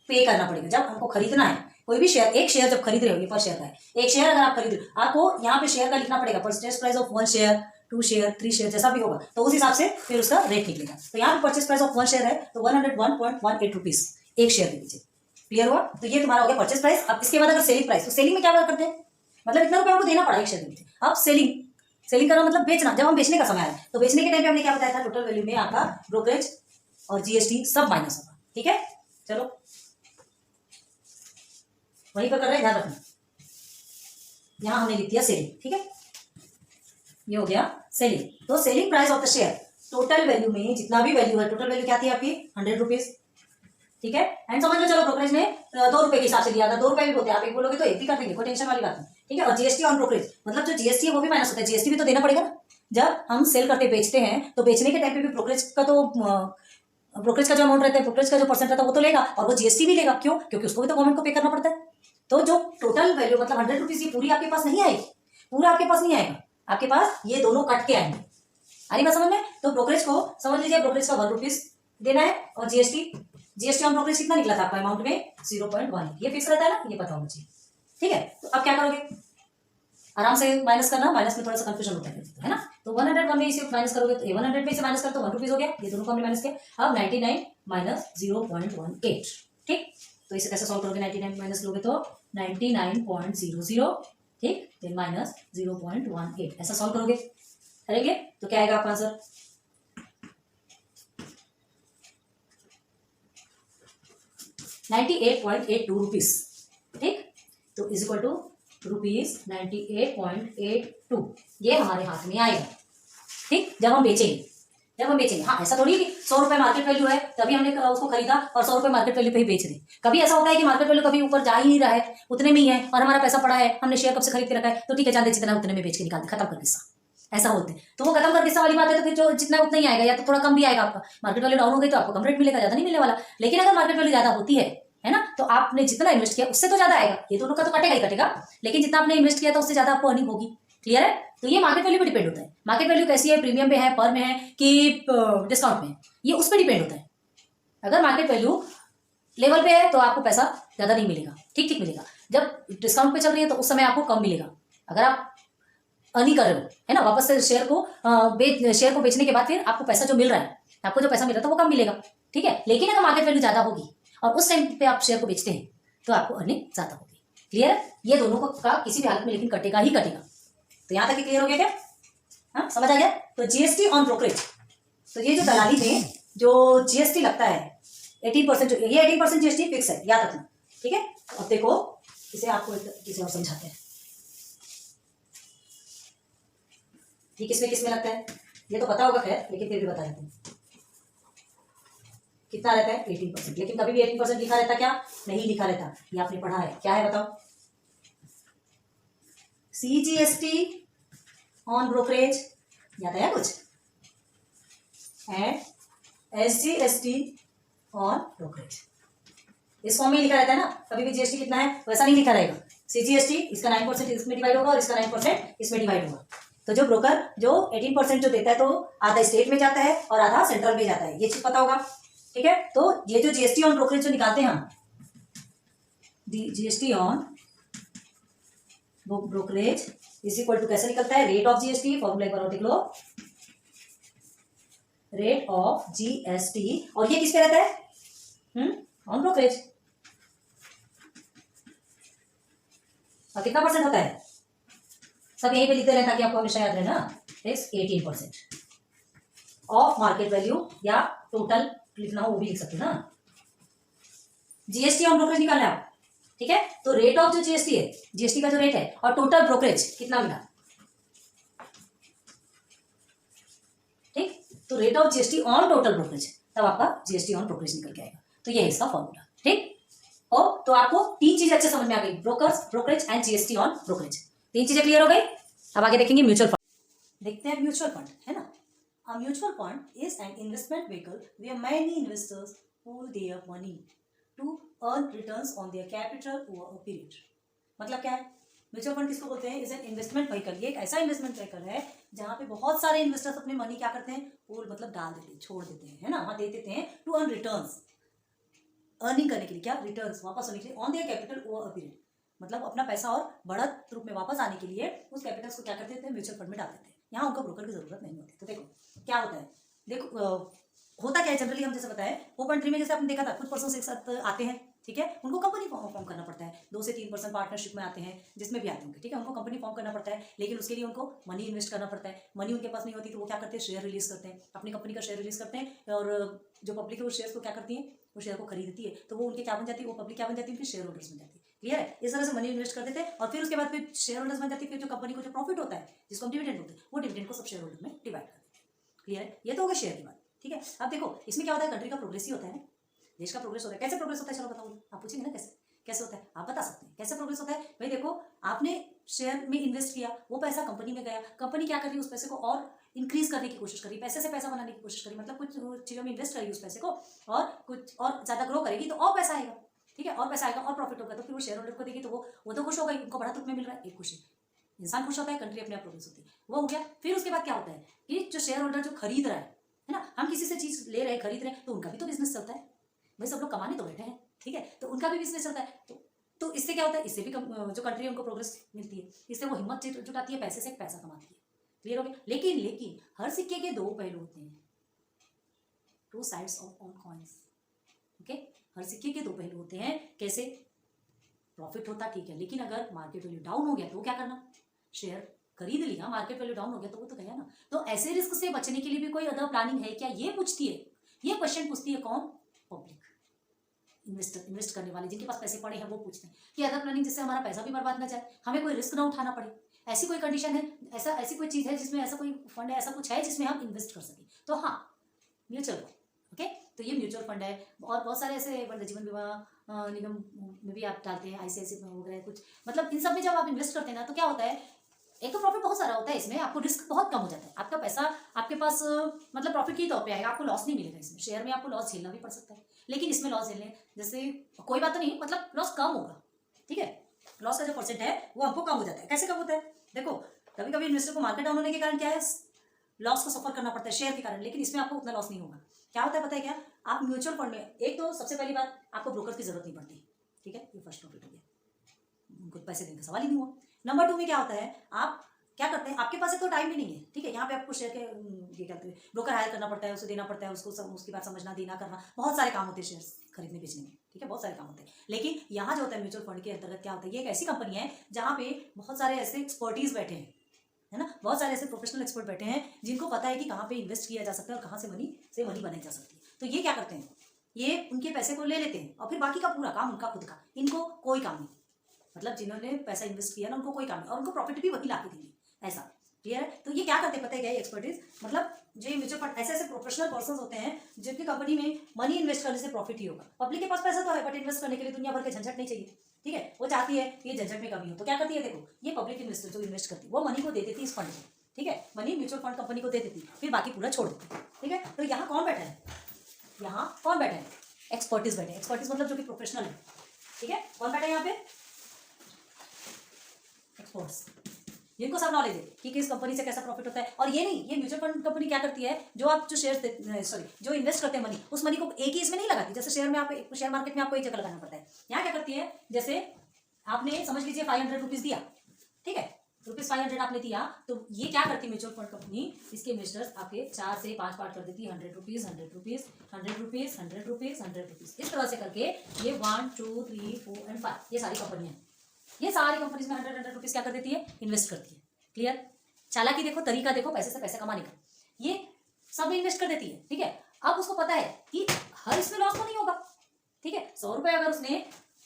पे करना पड़ेगा। जब हमको खरीदना है कोई भी शेयर, एक शेयर जब खरीद रहे हो, ये पर शेयर का है, एक शेयर अगर आप खरीद रहे हो, आपको यहाँ पे शेयर का लिखना पड़ेगा purchase price of 1 share, 2 share, 3 share, जैसा भी होगा, तो उस हिसाब से फिर उसका रेट निकलेगा। तो यहाँ पे परचेस प्राइस ऑफ 1 शेयर है, तो 101.18 रुपीज एक शेयर के पीछे। क्लियर हुआ? तो ये तुम्हारा हो गया परचेस प्राइस। अब इसके बाद अगर सेलिंग प्राइस, तो सेलिंग में क्या करते हैं? मतलब इतना रुपये आपको देना पड़ा एक शेयर के पीछे। अब सेलिंग करना मतलब बेचना। जब हम बेचने का समय है, तो बेचने के टाइम पे हमने क्या बताया था? टोटल वैल्यू में आपका ब्रोकरेज और जीएसटी सब माइनस होगा। ठीक है, चलो वहीं पर कर रहे हैं, ध्यान रखना। यहां हमने लिख दिया सेलिंग, ठीक है, ये हो गया सेलिंग। तो selling price of the share, total value में जितना भी वैल्यू है, टोटल वैल्यू क्या थी आपकी? 100 रुपीज, ठीक है। एंड समझ लो, चलो ब्रोकरेज ने 2 रुपए के हिसाब से दिया था, 2 रुपए भी बोलते हैं, आप एक बोलोगे तो एक भी कर देंगे, कोई टेंशन वाली बात नहीं, ठीक है। और जीएसटी ऑन ब्रोकरेज, मतलब जो जीएसटी है वो भी माइनस होता है, जीएसटी भी तो देना पड़ेगा ना। जब हम सेल करते बेचते हैं, तो बेचने के टाइम पे भी ब्रोकरेज का जो अमाउंट रहता है, ब्रोकरेज का जो परसेंट रहता है वो तो लेगा, और वो जीएसटी भी लेगा। क्यों? क्योंकि उसको भी तो गवर्नमेंट को पे करना पड़ता है। तो जो टोटल वैल्यू मतलब 100 रुपीज, ये पूरी आपके पास नहीं आएगी, पूरा आपके पास नहीं आएगा, आपके पास ये दोनों कट के आएंगे। आनी बात समझ में? तो ब्रोकरेज को समझ लीजिए, ब्रोकरेज का 1 रुपीज देना है, और जीएसटी ऑन ब्रोकरेज कितना निकला था आपका अमाउंट में? 0.1। ये फिक्स रहता है ना, ये पता होना चाहिए, ठीक है। तो अब क्या करोगे? आराम से माइनस करना, माइनस में थोड़ा सा कंफ्यूजन होता है ना। तो 100 में इसे माइनस करोगे तो 100 में से माइनस कर तो 1 रुपीज हो गया, ये दोनों को हमने माइनस किया। अब 99 माइनस 0.18, ठीक। तो इसे कैसे सॉल्व करोगे? 99 माइनस लोगे तो 99.00, ठीक, देन माइनस 0.18, ऐसा सॉल्व करोगे, करेंगे तो क्या आएगा आपका आंसर? 98.82 रुपीज, ठीक। तो इज इक्वल टू रुपीज 98.82, ये हमारे हाथ में आएगा, ठीक, जब हम बेचेंगे। हाँ, ऐसा थोड़ी कि 100 रुपए मार्केट वैल्यू है तभी हमने उसको खरीदा और 100 रुपए मार्केट वैल्यू पे ही बेच रहे। कभी ऐसा होता है कि मार्केट वैल्यू कभी ऊपर जा ही नहीं रहा है, उतने में ही है, और हमारा पैसा पड़ा है, हमने शेयर कब से खरीद के रखा है, तो ठीक है, चांदी जितना उतने में बेच के निकाल दे, खत्म कर किस्सा। ऐसा बोलते हैं। तो वो खत्म करके सवाल बात है, तो फिर जो जितना उतना ही आएगा, या तो थोड़ा कम भी आएगा आपका। मार्केट वैल्यू डाउन हो गई तो आपको कम रेट मिलेगा, ज्यादा नहीं मिलने वाला। लेकिन अगर मार्केट वैल्यू ज्यादा होती है ना, तो आपने जितना इन्वेस्ट किया उससे तो ज्यादा आएगा। ये दोनों का तो कटेगा ही कटेगा, लेकिन जितना आपने इन्वेस्ट किया था उससे ज्यादा आपको अर्निंग होगी। क्लियर है? तो ये मार्केट वैल्यू पे डिपेंड होता है। मार्केट वैल्यू कैसी है, प्रीमियम पे है, पर में है कि डिस्काउंट में है, ये उस पर डिपेंड होता है। अगर मार्केट वैल्यू लेवल पे है तो आपको पैसा ज्यादा नहीं मिलेगा, ठीक ठीक मिलेगा। जब डिस्काउंट पे चल रही है तो उस समय आपको कम मिलेगा। अगर आप अर्निंग कर रहे हो, है ना, वापस से शेयर को बेचने के बाद फिर आपको पैसा जो मिल रहा है, आपको जो पैसा मिल रहा है तो वो कम मिलेगा। ठीक है, लेकिन अगर मार्केट वैल्यू ज्यादा होगी और उस टाइम पे आप शेयर को बेचते हैं तो आपको अर्निंग ज्यादा होगी। क्लियर है? ये दोनों का किसी भी हालत में लेकिन कटेगा ही कटेगा। तो यहाँ तक क्लियर हो गया क्या? हाँ, समझ आ गया? तो जीएसटी ऑन ब्रोकरेज, तो ये जो दलाली में जो जीएसटी लगता है 18%, ये 18% जीएसटी फिक्स है, याद रखना। ठीक है, अब देखो इसे आपको किसी और समझाते हैं। ये किसमें लगता है ये तो पता होगा खैर, लेकिन फिर भी बता देते हैं। कितना रहता है? 18%। लेकिन कभी भी 18% लिखा रहता क्या? नहीं लिखा रहता। ये आपने पढ़ा है, क्या है बताओ? सीजीएसटी ऑन ब्रोकरेज, याद आया कुछ? एंड एसजीएसटी ऑन ब्रोकरेज, इस फॉर्म में लिखा रहता है ना। कभी भी जीएसटी कितना है वैसा नहीं लिखा रहेगा। सीजीएसटी इसका 9% इसमें डिवाइड होगा और इसका 9% इसमें डिवाइड होगा। तो जो ब्रोकर जो 18% जो देता है तो आधा स्टेट में जाता है और आधा सेंट्रल में जाता है, ये चीज पता होगा। ठीक है, तो ये जो जीएसटी ऑन ब्रोकरेज जो निकालते हैं हम, GST on brokerage is equal to कैसे निकलता है? रेट ऑफ जीएसटी, फॉर्मूला एक बार और देख लो, रेट ऑफ जीएसटी, और ये किस पे रहता है? On brokerage. और कितना परसेंट होता है? सब यहीं पे लिखते रहे ताकि आपको हमेशा याद रहे ना। 18% ऑफ मार्केट वैल्यू, या टोटल लिखना हो वो भी लिख सकते हैं ना। जीएसटी ऑन ब्रोकरेज निकालना है आप। ठीक है, तो रेट ऑफ जो जीएसटी है, जीएसटी का जो रेट है, और टोटल ब्रोकरेज कितना मिला, ठीक, तो rate of GST on total brokerage, तब आपका जीएसटी ऑन ब्रोकरेज निकल के आएगा। तो ये है इसका फॉर्मूला। ठीक, और तो आपको तीन चीजें अच्छे समझ में आ गई, brokers, brokerage and GST on brokerage. तीन चीजें क्लियर हो गई। अब आगे देखेंगे म्यूचुअल फंड। देखते हैं म्यूचुअल फंड, है ना। A mutual fund is an investment vehicle where many investors pool their money to earn returns on their capital over a period. मतलब क्या है? म्यूचुअल फंड किसको बोलते हैं? Is an investment vehicle. ये एक ऐसा इन्वेस्टमेंट व्हीकल है जहाँ पे बहुत सारे इन्वेस्टर्स अपने मनी क्या करते हैं? पूल मतलब डाल देते हैं, छोड़ देते हैं, है ना, वहाँ दे देते हैं टू अर्न रिटर्न्स, अर्निंग करने के लिए, क्या? रिटर्न्स वापस होने के लिए, on their capital over a period, मतलब अपना पैसा और बढ़त रूप में वापस आने के लिए उस कैपिटल्स को क्या करते थे? म्यूचुअल फंड में डाल देते हैं। यहाँ उनको ब्रोकर की जरूरत नहीं होती। तो देखो क्या होता है, देखो होता क्या है जनरली, हम जैसे बताएं ओपन ट्री में, जैसे आपने देखा था कुछ पर्सन एक साथ आते हैं, ठीक है, उनको कंपनी फॉर्म करना पड़ता है, 2 से 3% पार्टनरशिप में आते हैं, जिसमें भी आते होंगे, ठीक है, उनको कंपनी फॉर्म करना पड़ता है, लेकिन उसके लिए उनको मनी इन्वेस्ट करना पड़ता है। मनी उनके पास नहीं होती तो वो क्या करते हैं? शेयर रिलीज करते हैं, अपनी कंपनी का शेयर रिलीज करते हैं, और जो पब्लिक है वो शेयर को क्या करती है? वो शेयर को खरीदती है, तो वो उनके क्या बन जाती है? वो पब्लिक क्या बन जाती है? उनके शेयर होल्डर्स बन जाती है। क्लियर है? इस तरह से मनी इन्वेस्ट कर देते हैं और फिर उसके बाद फिर शेयर होल्डर्स बन जाती है। फिर जो कंपनी को जो प्रॉफिट होता है, जिसको हम डिविडेंड बोलते हैं, वो डिविडेंड को सब शेयर होल्डर में डिवाइड कर देते हैं। क्लियर है? ये तो हो गया शेयर की बात। ठीक है, अब देखो इसमें क्या होता है? कंट्री का प्रोग्रेस ही होता है ना, देश का प्रोग्रेस होता है। कैसे प्रोग्रेस होता है? चलो बताओ, आप पूछेंगे ना कैसे कैसे होता है, आप बता सकते हैं कैसे प्रोग्रेस होता है। भाई देखो, आपने शेयर में इन्वेस्ट किया, वो पैसा कंपनी में गया, कंपनी क्या कर रही है? उस पैसे को और इंक्रीज करने की कोशिश करी, पैसे से पैसा बनाने की कोशिश करी, मतलब कुछ चीजों में इन्वेस्ट करेगी उस पैसे को, और कुछ और ज्यादा ग्रो करेगी तो और पैसा आएगा। ठीक है, और पैसा आएगा और प्रॉफिट होगा, तो फिर वो शेयर होल्डर को देगी, तो वो तो खुश हो गई, उनको बड़ा तुक में मिल रहा है, एक खुशी, इंसान खुश होता है, कंट्री अपने आप प्रोग्रेस होती है, वो हो गया। फिर उसके बाद क्या होता है कि जो शेयर होल्डर जो खरीद रहा है ना, हम किसी से चीज ले रहे हैं, खरीद रहे हैं, तो उनका भी तो बिजनेस चलता है भाई, सब लोग कमाने तो बैठे हैं, ठीक है, तो उनका भी बिजनेस चलता है। तो इससे क्या होता है? इससे भी जो कंट्री है उनको प्रोग्रेस मिलती है, इससे वो हिम्मत जुटाती है, पैसे से पैसा कमाती है। क्लियर हो गया? लेकिन हर सिक्के के दो पहलू होते हैं, two sides of all coins. Okay, हर सिक्के के दो पहलू होते हैं। कैसे? प्रॉफिट होता ठीक है, लेकिन अगर मार्केट वैल्यू डाउन हो गया तो क्या करना? शेयर खरीद लिया, मार्केट वैल्यू डाउन हो गया तो वो तो गया ना। तो ऐसे रिस्क से बचने के लिए भी कोई अदर प्लानिंग है क्या? ये पूछती है, ये क्वेश्चन पूछती है कौन? पब्लिक, इन्वेस्ट करने वाले, जिनके पास पैसे पड़े हैं, वो पूछते हैं कि अदर प्लानिंग, जिससे हमारा पैसा भी बर्बाद ना जाए, हमें कोई रिस्क ना उठाना पड़े, ऐसी कोई कंडीशन है, ऐसी कोई चीज है जिसमें, ऐसा कोई फंड है, ऐसा कुछ है जिसमें हम इन्वेस्ट कर सकें, तो हाँ, म्यूचुअल फंड। ओके, तो ये म्यूचुअल फंड है। और बहुत सारे ऐसे फंड, जीवन बीमा निगम में भी आप डालते हैं, ICICI वगैरह कुछ, मतलब इन सब में जब आप इन्वेस्ट करते हैं ना, तो क्या होता है एक तो प्रॉफिट बहुत सारा होता है इसमें, आपको रिस्क बहुत कम हो जाता है, आपका पैसा आपके पास मतलब प्रॉफिट के तौर पे आएगा, आपको लॉस नहीं मिलेगा इसमें। शेयर में आपको लॉस झेलना भी पड़ सकता है, लेकिन इसमें लॉस झेलने जैसे कोई बात तो नहीं, मतलब लॉस कम होगा, ठीक है, लॉस का जो परसेंट है वो हमको कम हो जाता है। कैसे कम होता है, देखो कभी कभी इन्वेस्टर को मार्केट डाउन होने के कारण क्या है, लॉस को सफर करना पड़ता है शेयर के कारण, लेकिन इसमें आपको उतना लॉस नहीं होगा। क्या होता है पता है क्या, आप म्यूचुअल फंड में एक तो सबसे पहली बात आपको ब्रोकर की जरूरत नहीं पड़ती, ठीक है, ये फर्स्ट प्रॉफिट हो गया, उनको पैसे देने का सवाल ही नहीं हुआ। नंबर 2 में क्या होता है, आप क्या करते हैं, आपके पास एक तो टाइम भी नहीं है, ठीक है, यहाँ पे आपको शेयर के ये कहते हैं ब्रोकर हायर करना पड़ता है, उसे देना पड़ता है, उसको उसकी बात समझना देना करना, बहुत सारे काम होते हैं शेयर खरीदने बेचने में, ठीक है, बहुत सारे काम होते हैं। लेकिन यहाँ जो होता है म्यूचुअल फंड के अंतर्गत क्या होता है, ये एक ऐसी कंपनी है जहाँ पे बहुत सारे ऐसे एक्सपर्टीज बैठे हैं, है ना, बहुत सारे ऐसे प्रोफेशनल एक्सपर्ट बैठे हैं जिनको पता है कि कहाँ पे इन्वेस्ट किया जा सकता है और कहाँ से मनी बनाई जा सकती है। तो ये क्या करते हैं, ये उनके पैसे को ले लेते हैं और फिर बाकी का पूरा काम उनका खुद का, इनको कोई काम नहीं, मतलब जिन्होंने पैसा इन्वेस्ट किया ना उनको कोई काम नहीं, और उनको प्रॉफिट भी वही ला के देंगे, ऐसा क्लियर है। तो ये क्या करते हैं पता है क्या, एक्सपर्टीज मतलब जो म्यूचुअल फंड ऐसे ऐसे प्रोफेशनल पर्सन होते हैं जिनकी कंपनी में मनी इन्वेस्ट करने से प्रॉफिट ही होगा। पब्लिक के पास पैसा तो है बट इन्वेस्ट करने के लिए दुनिया भर के झंझट नहीं चाहिए, ठीक है, वो चाहती है ये झंझट में कमी हो, तो क्या करती है, देखो ये पब्लिक इन्वेस्टर जो इन्वेस्ट करती है वो मनी को दे देती है इस फंड को, ठीक है, मनी म्यूचुअल फंड कंपनी को दे देती है, फिर बाकी पूरा छोड़ देती है, ठीक है। तो यहाँ कौन बैठा है, यहाँ कौन बैठा है, एक्सपर्टीज बैठे, एक्सपर्टीज मतलब जो कि प्रोफेशनल है, ठीक है, कौन बैठा है यहाँ पे, एक्सपर्ट्स, जिनको सब नॉलेज है कि किस कंपनी से कैसा प्रॉफिट होता है। और ये नहीं, ये म्यूचुअल फंड कंपनी क्या करती है, जो आप जो शेयर सॉरी जो इन्वेस्ट करते हैं मनी, उस मनी को एक ही इसमें नहीं लगाती, जैसे शेयर में आप शेयर मार्केट में आपको एक जगह लगाना पड़ता है, यहाँ क्या करती है, जैसे आपने समझ लीजिए 500 रुपीज दिया, ठीक है, ₹500 आपने दिया, तो ये क्या करती है म्यूचुअल फंड कंपनी, इसके इन्वेस्टर्स आपके 4 से 5 पार्ट कर देती है, 100 rupees 100 rupees 100 rupees 100 rupees 100 rupees, इस तरह से करके ये 1 2 3 4 एंड 5 ये सारी कंपनियां, ये सारी कंपनीज में 100 रुपीज क्या कर देती है, इन्वेस्ट करती है। क्लियर, चालाकी देखो, तरीका देखो पैसे से पैसे कमाने का, ये सब में इन्वेस्ट कर देती है, ठीक है। अब उसको पता है कि हर इसमें लॉस तो नहीं होगा, ठीक है, 100 रुपए अगर उसने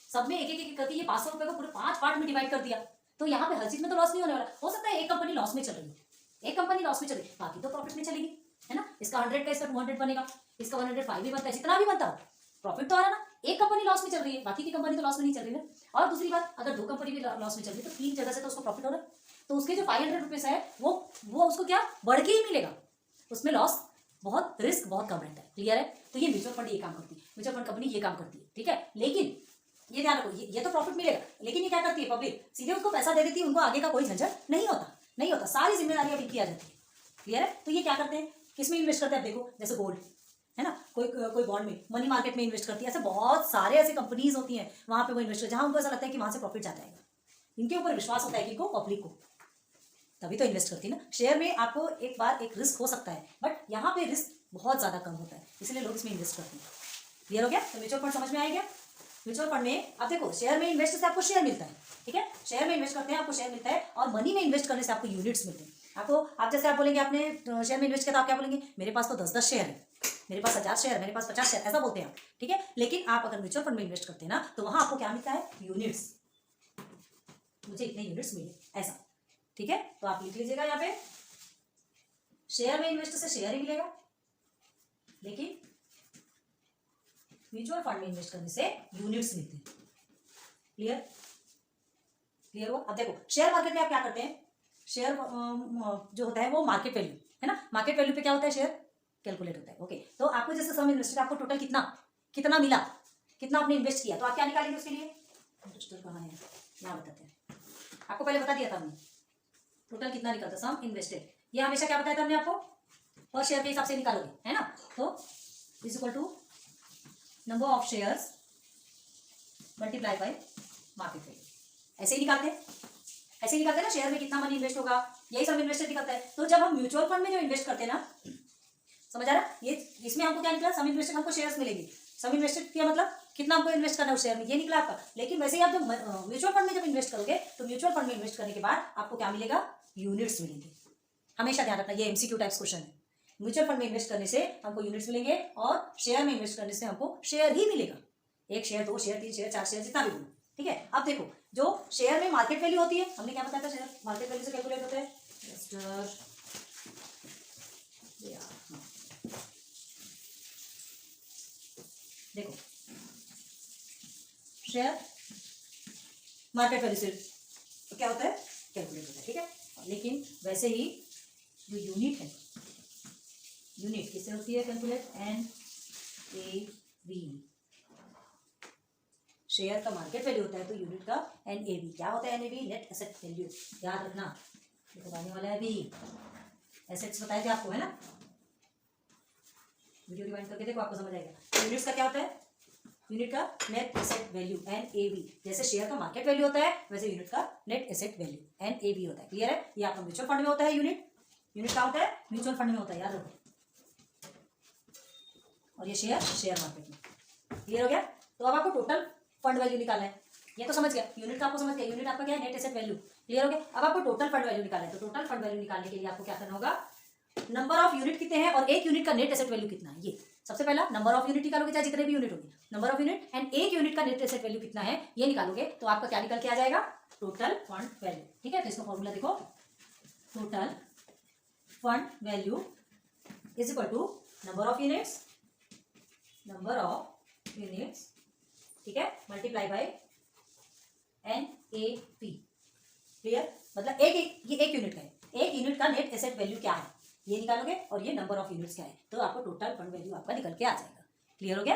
सब में एक एक करके ये 500 रुपए को पूरे 5 पार्ट में डिवाइड कर दिया, तो यहाँ पे हर चीज में तो लॉस नहीं होने वाला। हो सकता है एक कंपनी लॉस में चल रही है, एक कंपनी लॉस में चल रही है, बाकी तो प्रॉफिट में चलेगी, है ना, इसका 100 का इसका 200 बनेगा, इसका 105 भी बनता है, जितना भी बनता हो प्रॉफिट तो आ रहा ना। एक कंपनी लॉस में चल रही है, बाकी की कंपनी तो लॉस में नहीं चल रही है। और दूसरी बात, अगर 2 कंपनी भी लॉस में चल रही है तो 3 जगह से तो उसको प्रॉफिट हो रहा है, तो उसके जो 500 रुपीज है वो उसको क्या बढ़ के ही मिलेगा, उसमें लॉस बहुत रिस्क बहुत कम रहता है। क्लियर है, तो ये म्यूचुअल फंड ये काम करती है, म्यूचुअल फंड कंपनी ये काम करती है, ठीक है। लेकिन ये ध्यान रखो, ये तो प्रॉफिट मिलेगा, लेकिन ये क्या करती है, पब्लिक सीधे उसको पैसा दे देती है, उनको आगे का कोई झंझट नहीं होता, सारी जिम्मेदारी अभी की आ जाती है। क्लियर है, तो ये क्या करते हैं, किसमें इन्वेस्ट करते हैं, आप देखो जैसे गोल्ड है ना, कोई बॉन्ड में, मनी मार्केट में इन्वेस्ट करती है, ऐसे बहुत सारे ऐसे कंपनीज होती हैं वहां पे वो इन्वेस्ट करते हैं जहां उनको ऐसा लगता है कि वहां से प्रॉफिट जाता है, इनके ऊपर विश्वास होता है कि को पब्लिक को, तभी तो इन्वेस्ट करती है ना। शेयर में आपको एक बार एक रिस्क हो सकता है, बट यहाँ पे रिस्क बहुत ज्यादा कम होता है, इसलिए लोग इसमें इन्वेस्ट करते हैं। क्लियर हो गया, तो म्यूचुअल फंड समझ में आ गया। म्यूचुअल फंड में आप देखो, शेयर में इन्वेस्ट से आपको शेयर मिलता है, ठीक है, शेयर में इन्वेस्ट करते हैं आपको शेयर मिलता है, और मनी में इन्वेस्ट करने से आपको यूनिट्स मिलते हैं। आपको आप जैसे आप बोलेंगे आपने शेयर में इन्वेस्ट किया तो आप क्या बोलेंगे, मेरे पास तो 10-10 शेयर है, मेरे पास 1000 शेयर, मेरे पास 50 शेयर, ऐसा बोलते हैं आप, ठीक है। लेकिन आप अगर म्यूचुअल फंड में इन्वेस्ट करते हैं ना, तो वहां आपको क्या मिलता है, यूनिट्स, मुझे इतने यूनिट्स मिले, ऐसा, ठीक है। तो आप लिख लीजिएगा यहाँ पे, शेयर में इन्वेस्ट से शेयर ही मिलेगा, लेकिन म्यूचुअल फंड में इन्वेस्ट करने से यूनिट्स मिलते हैं। क्लियर हुआ। अब देखो शेयर मार्केट में आप क्या करते हैं, शेयर जो होता है वो मार्केट वैल्यू है ना, मार्केट वैल्यू पे क्या होता है, शेयर कैलकुलेट होता है। ओके, तो आपको जैसे सम इन्वेस्टेड, आपको टोटल कितना मिला, कितना आपने इन्वेस्ट किया, तो आप क्या निकालेंगे उसके लिए, रजिस्टर कहाँ है, यहाँ बताते हैं, आपको पहले बता दिया था हमने टोटल कितना निकलता, सम इन्वेस्टेड, ये हमेशा क्या बताया था हमने आपको, पर शेयर के हिसाब से निकालोगे, है ना। तो is equal to number of shares multiply by market value, ऐसे ही निकालते हैं, ऐसे ही निकालते हैं ना, शेयर में कितना मनी इन्वेस्ट होगा, यही सम इन्वेस्टेड निकलता है। तो जब हम म्यूचुअल फंड में जो इन्वेस्ट करते हैं ना, समझ आ रहा है, ये इसमें हमको क्या निकला, सम इन्वेस्टेड, हमको शेयर्स मिलेंगे, सम इन्वेस्टेड किया मतलब कितना हमको इन्वेस्ट करना है उस शेयर में, ये निकला आपका। लेकिन वैसे ही आप जब म्यूचुअल फंड में जब इन्वेस्ट करोगे, तो म्यूचुअल फंड में इन्वेस्ट करने के बाद आपको क्या मिलेगा, यूनिट्स मिलेंगे। हमेशा ध्यान रखना, ये एमसीक्यू टाइप्स क्वेश्चन है, म्यूचुअल फंड में इन्वेस्ट करने से हमको यूनिट्स मिलेंगे, और शेयर में इन्वेस्ट करने से हमको शेयर ही मिलेगा, 1 शेयर 2 शेयर 3 शेयर 4 शेयर जितना भी बोलो, ठीक है। अब देखो जो शेयर में मार्केट वैल्यू होती है, हमने क्या बताया था, शेयर मार्केट वैल्यू से कैलकुलेट होता है, देखो शेयर मार्केट वैल्यू से तो क्या होता है, कैलकुलेट होता है, ठीक है। लेकिन वैसे ही जो यूनिट है, यूनिट किससे होती है कैलकुलेट, NAV, शेयर का मार्केट वैल्यू होता है तो यूनिट का NAV क्या होता है, NAV नेट एसेट वैल्यू, याद रखना, बताने वाला है अभी, एसेट्स बताए थे आपको है ना, वीडियो रिवाइंड करके देखो आपको समझ आएगा। यूनिट्स का क्या होता है, यूनिट का नेट एसेट वैल्यू NAV, जैसे शेयर का मार्केट वैल्यू होता है वैसे यूनिट का नेट एसेट वैल्यू NAV होता है। क्लियर है, ये आपका म्यूचुअल फंड में होता है, यूनिट क्या होता है, म्यूचुअल फंड में होता है, याद रखो, और ये शेयर मार्केट में। क्लियर हो गया, तो अब आपको टोटल फंड वैल्यू निकालना है, ये तो समझ गया, यूनिट का आपको समझ गया, यूनिट आपका क्या है, नेट एसेट वैल्यू। क्लियर हो गया, अब आपको टोटल फंड वैल्यू निकालना है, तो टोटल फंड वैल्यू निकालने के लिए आपको क्या करना होगा, नंबर ऑफ यूनिट कितने हैं और एक यूनिट का नेट एसेट वैल्यू कितना है, ये सबसे पहला नंबर ऑफ यूनिट निकालोगे, चाहे जितने भी यूनिट होंगे, नंबर ऑफ यूनिट एंड एक यूनिट का नेट एसेट वैल्यू कितना है ये निकालोगे, तो आपका क्या निकल के आ जाएगा, टोटल फंड वैल्यू। ठीक है, तो इसका फॉर्मूला देखो, total fund value is equal to number of units, ठीक है, मल्टीप्लाई बाय NAV। क्लियर, मतलब ये एक यूनिट का है, एक यूनिट का नेट एसेट वैल्यू क्या है ये निकालोगे और ये नंबर ऑफ यूनिट्स क्या है, तो आपको टोटल फंड वैल्यू आपका निकल के आ जाएगा। क्लियर हो गया,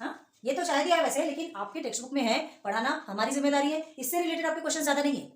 हाँ, ये तो शायद ही है वैसे, लेकिन आपके टेक्स्ट बुक में है, पढ़ाना हमारी जिम्मेदारी है, इससे रिलेटेड आपके क्वेश्चन ज्यादा नहीं है।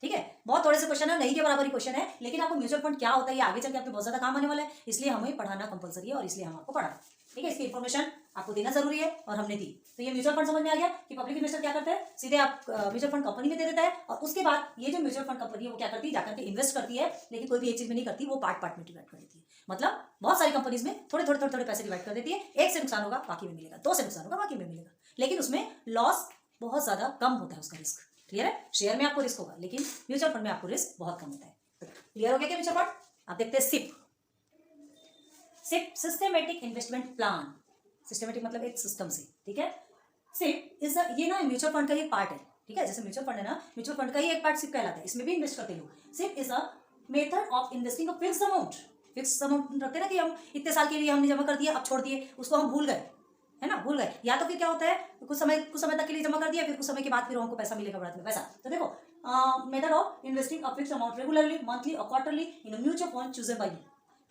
ठीक है, बहुत थोड़े से क्वेश्चन है, नहीं के बराबर ही क्वेश्चन है, लेकिन आपको म्यूचुअल फंड क्या होता है ये आगे चल के आपको बहुत ज्यादा काम आने वाला है, इसलिए हमें पढ़ाना कंपलसरी है और इसलिए हम आपको पढ़ा। ठीक है, इसकी इन्फॉर्मेशन आपको देना जरूरी है और हमने दी। तो ये म्यूचुअल फंड समझ में आ गया कि पब्लिक इन्वेस्टर क्या करता है, सीधे आप म्यूचुअल फंड कंपनी में दे देता है और उसके बाद ये जो म्यूचुअल फंड कंपनी है वो क्या करती है, जाकर के इन्वेस्ट करती है, लेकिन कोई भी एक चीज में नहीं करती, वो पार्ट में डिवाइड कर देती है। मतलब बहुत सारी कंपनीज में थोड़े पैसे डिवाइड कर देती है, एक से नुकसान होगा बाकी में मिलेगा, दो से नुकसान होगा बाकी में मिलेगा, लेकिन उसमें लॉस बहुत ज्यादा कम होता है, उसका रिस्क। क्लियर है, शेयर में आपको रिस्क होगा लेकिन म्यूचुअल फंड में आपको रिस्क बहुत कम होता है। क्लियर हो गया क्या म्यूचुअल फंड, आप देखते हैं SIP systematic investment plan, systematic मतलब एक सिस्टम से। ठीक है, सिप इज ये ना म्यूचुअल फंड का एक पार्ट है। ठीक है, जैसे म्यूचुअल फंड है ना, म्यूचुअल फंड का ही एक पार्ट सिप कहलाता है, इसमें भी इन्वेस्ट करते हैं लोग। SIP is a method of investing a fixed amount, fixed amount रखते हैं ना कि हम इतने साल के लिए हमने जमा कर दिया, अब छोड़ दिए, उसको हम भूल गए, है ना, भूल गए, या तो फिर क्या होता है कुछ समय तक के लिए जमा कर दिया, फिर कुछ समय के बाद फिर हमको पैसा मिलेगा बाद में पैसा। तो देखो, method of investing a fixed amount regularly, monthly और quarterly in a mutual fund chosen by you,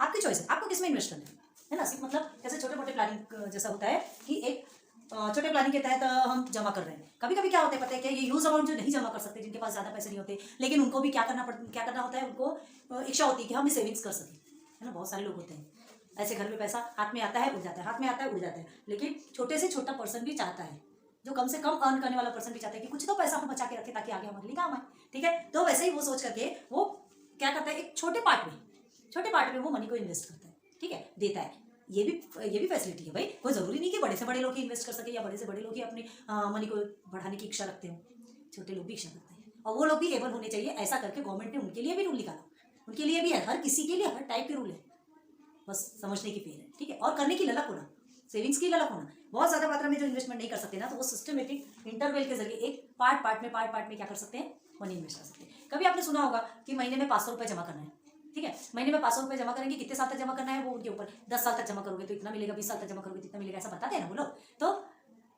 आपकी चॉइस है, आपको किसमें इन्वेस्ट करना है ना। सिर्फ मतलब जैसे छोटे मोटे प्लानिंग जैसा होता है कि एक छोटे प्लानिंग के तहत हम जमा कर रहे हैं। कभी कभी क्या होता है पता है क्या, ये यूज अमाउंट जो नहीं जमा कर सकते, जिनके पास ज्यादा पैसे नहीं होते, लेकिन उनको भी क्या करना होता है, उनको इच्छा होती है कि हम सेविंग्स कर सकें, है ना। बहुत सारे लोग होते हैं ऐसे, घर में पैसा हाथ में आता है उड़ जाता है, हाथ में आता है उड़ जाता है, लेकिन छोटे से छोटा पर्सन भी चाहता है, जो कम से कम अर्न करने वाला पर्सन भी चाहता है कि कुछ तो पैसा हम बचा के रखें ताकि आगे हमारे लिए काम आए। ठीक है, तो वैसे ही वो सोच करके वो क्या करता है, एक छोटे पार्ट में वो मनी को इन्वेस्ट करता है। ठीक है, देता है, ये भी फैसिलिटी है भाई, कोई जरूरी नहीं कि बड़े से बड़े लोग ही इन्वेस्ट कर सके या बड़े से बड़े लोग ही अपनी मनी को बढ़ाने की इच्छा रखते हो, छोटे लोग भी इच्छा करते हैं और वो लोग भी एबल होने चाहिए। ऐसा करके गवर्नमेंट ने उनके लिए भी रूल निकाला, उनके लिए भी है, हर किसी के लिए हर टाइप के रूल है, बस समझने की फेर है। ठीक है, और करने की ललक होना, सेविंग्स की ललक होना। बहुत ज्यादा मात्रा में जो इन्वेस्टमेंट नहीं कर सकते ना, तो वो सिस्टमेटिक इंटरवल के जरिए एक पार्ट में क्या कर सकते हैं, मनी इन्वेस्ट कर सकते हैं। कभी आपने सुना होगा कि महीने में 500 रुपये जमा करना है। ठीक है, महीने में 500 रुपये जमा करेंगे, कितने साल तक जमा करना है वो उनके ऊपर, 10 साल तक जमा करोगे तो इतना मिलेगा, 20 साल तक जमा करोगे तो इतना मिलेगा, ऐसा बताते हैं ना वो लोग। तो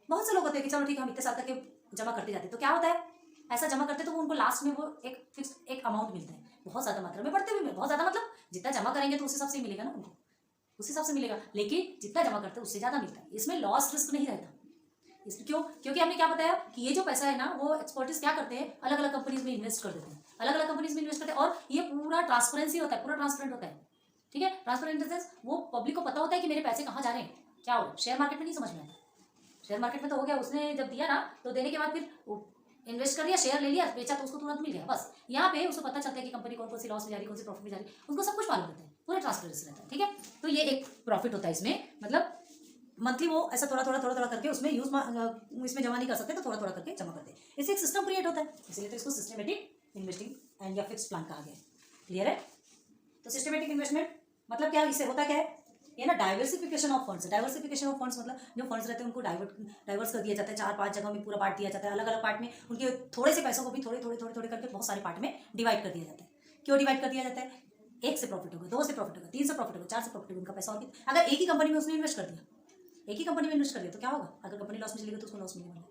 बहुत से लोग होते हैं कि चलो ठीक है हम इतने साल तक के जमा करते जाते, तो क्या होता है ऐसा जमा करते तो वो उनको लास्ट में वो एक फिक्स एक अमाउंट मिलता है, बहुत ज्यादा मात्रा में बढ़ते हुए, बहुत ज्यादा मतलब जितना जमा करेंगे तो उस हिसाब से मिलेगा ना उनको, उस हिसाब से मिलेगा, लेकिन जितना जमा करते हैं उससे ज्यादा मिलता है, इसमें लॉस रिस्क नहीं रहता। क्यों, क्योंकि हमने क्या बताया कि ये जो पैसा है ना वो एक्सपर्टिस क्या करते हैं, अलग अलग कंपनीज में इन्वेस्ट कर देते हैं, अलग अलग कंपनीज में इन्वेस्ट करते हैं, और ये पूरा ट्रांसपेरेंसी होता है, पूरा ट्रांसपेरेंट होता है। ठीक है, ट्रांसपेरेंट इन द सेंस वो पब्लिक को पता होता है कि मेरे पैसे कहाँ जा रहे हैं, क्या हो रहा है। शेयर मार्केट में नहीं समझ में आता, शेयर मार्केट में तो हो गया, उसने जब दिया ना तो देने के बाद फिर इन्वेस्ट कर लिया, शेयर ले लिया, बेचा तो उसको तुरंत मिल गया, बस। यहाँ पे उसको पता चलता है कि कंपनी कौन सी लॉस में जा रही, कौन सी प्रॉफिट में जा रही, उसको सब कुछ मालूम रहता है, पूरा ट्रांसपेरेंसी रहता है। ठीक है, तो ये एक प्रॉफिट होता है इसमें, मतलब मंथली वो ऐसा थोड़ा करके उसमें इसमें जमा नहीं कर सकते, तो थोड़ा करके जमा करते हैं, इससे एक सिस्टम क्रिएट होता है, इसलिए तो इसको सिस्टमेटिक इन्वेस्टिंग एंड या फिक्स प्लान कहा गया है। क्लियर है, तो सिस्टमेटिक इन्वेस्टमेंट मतलब क्या, इससे होता क्या है, ये ना diversification of funds. Diversification of funds मतलब जो फंड्स रहते हैं उनको डाइवर्स कर दिया जाता है, 4-5 जगह में पूरा बांट दिया जाता है, अलग अलग पार्ट में उनके थोड़े से पैसों को भी थोड़े करके बहुत सारे पार्ट में डिवाइड कर दिया जाता है। क्यों डिवाइड कर दिया जाता है, 1 से प्रॉफिट होगा, 2 से प्रॉफिट होगा, 3 से प्रॉफिट होगा, 4 से प्रॉफिट होगा, उनका पैसा और अगर एक ही कंपनी में उसने इन्वेस्ट कर दिया, एक ही कंपनी में इन्वेस्ट कर दिया तो क्या होगा, अगर कंपनी लॉस में चली गई तो उसको लॉस मिलने वाला है।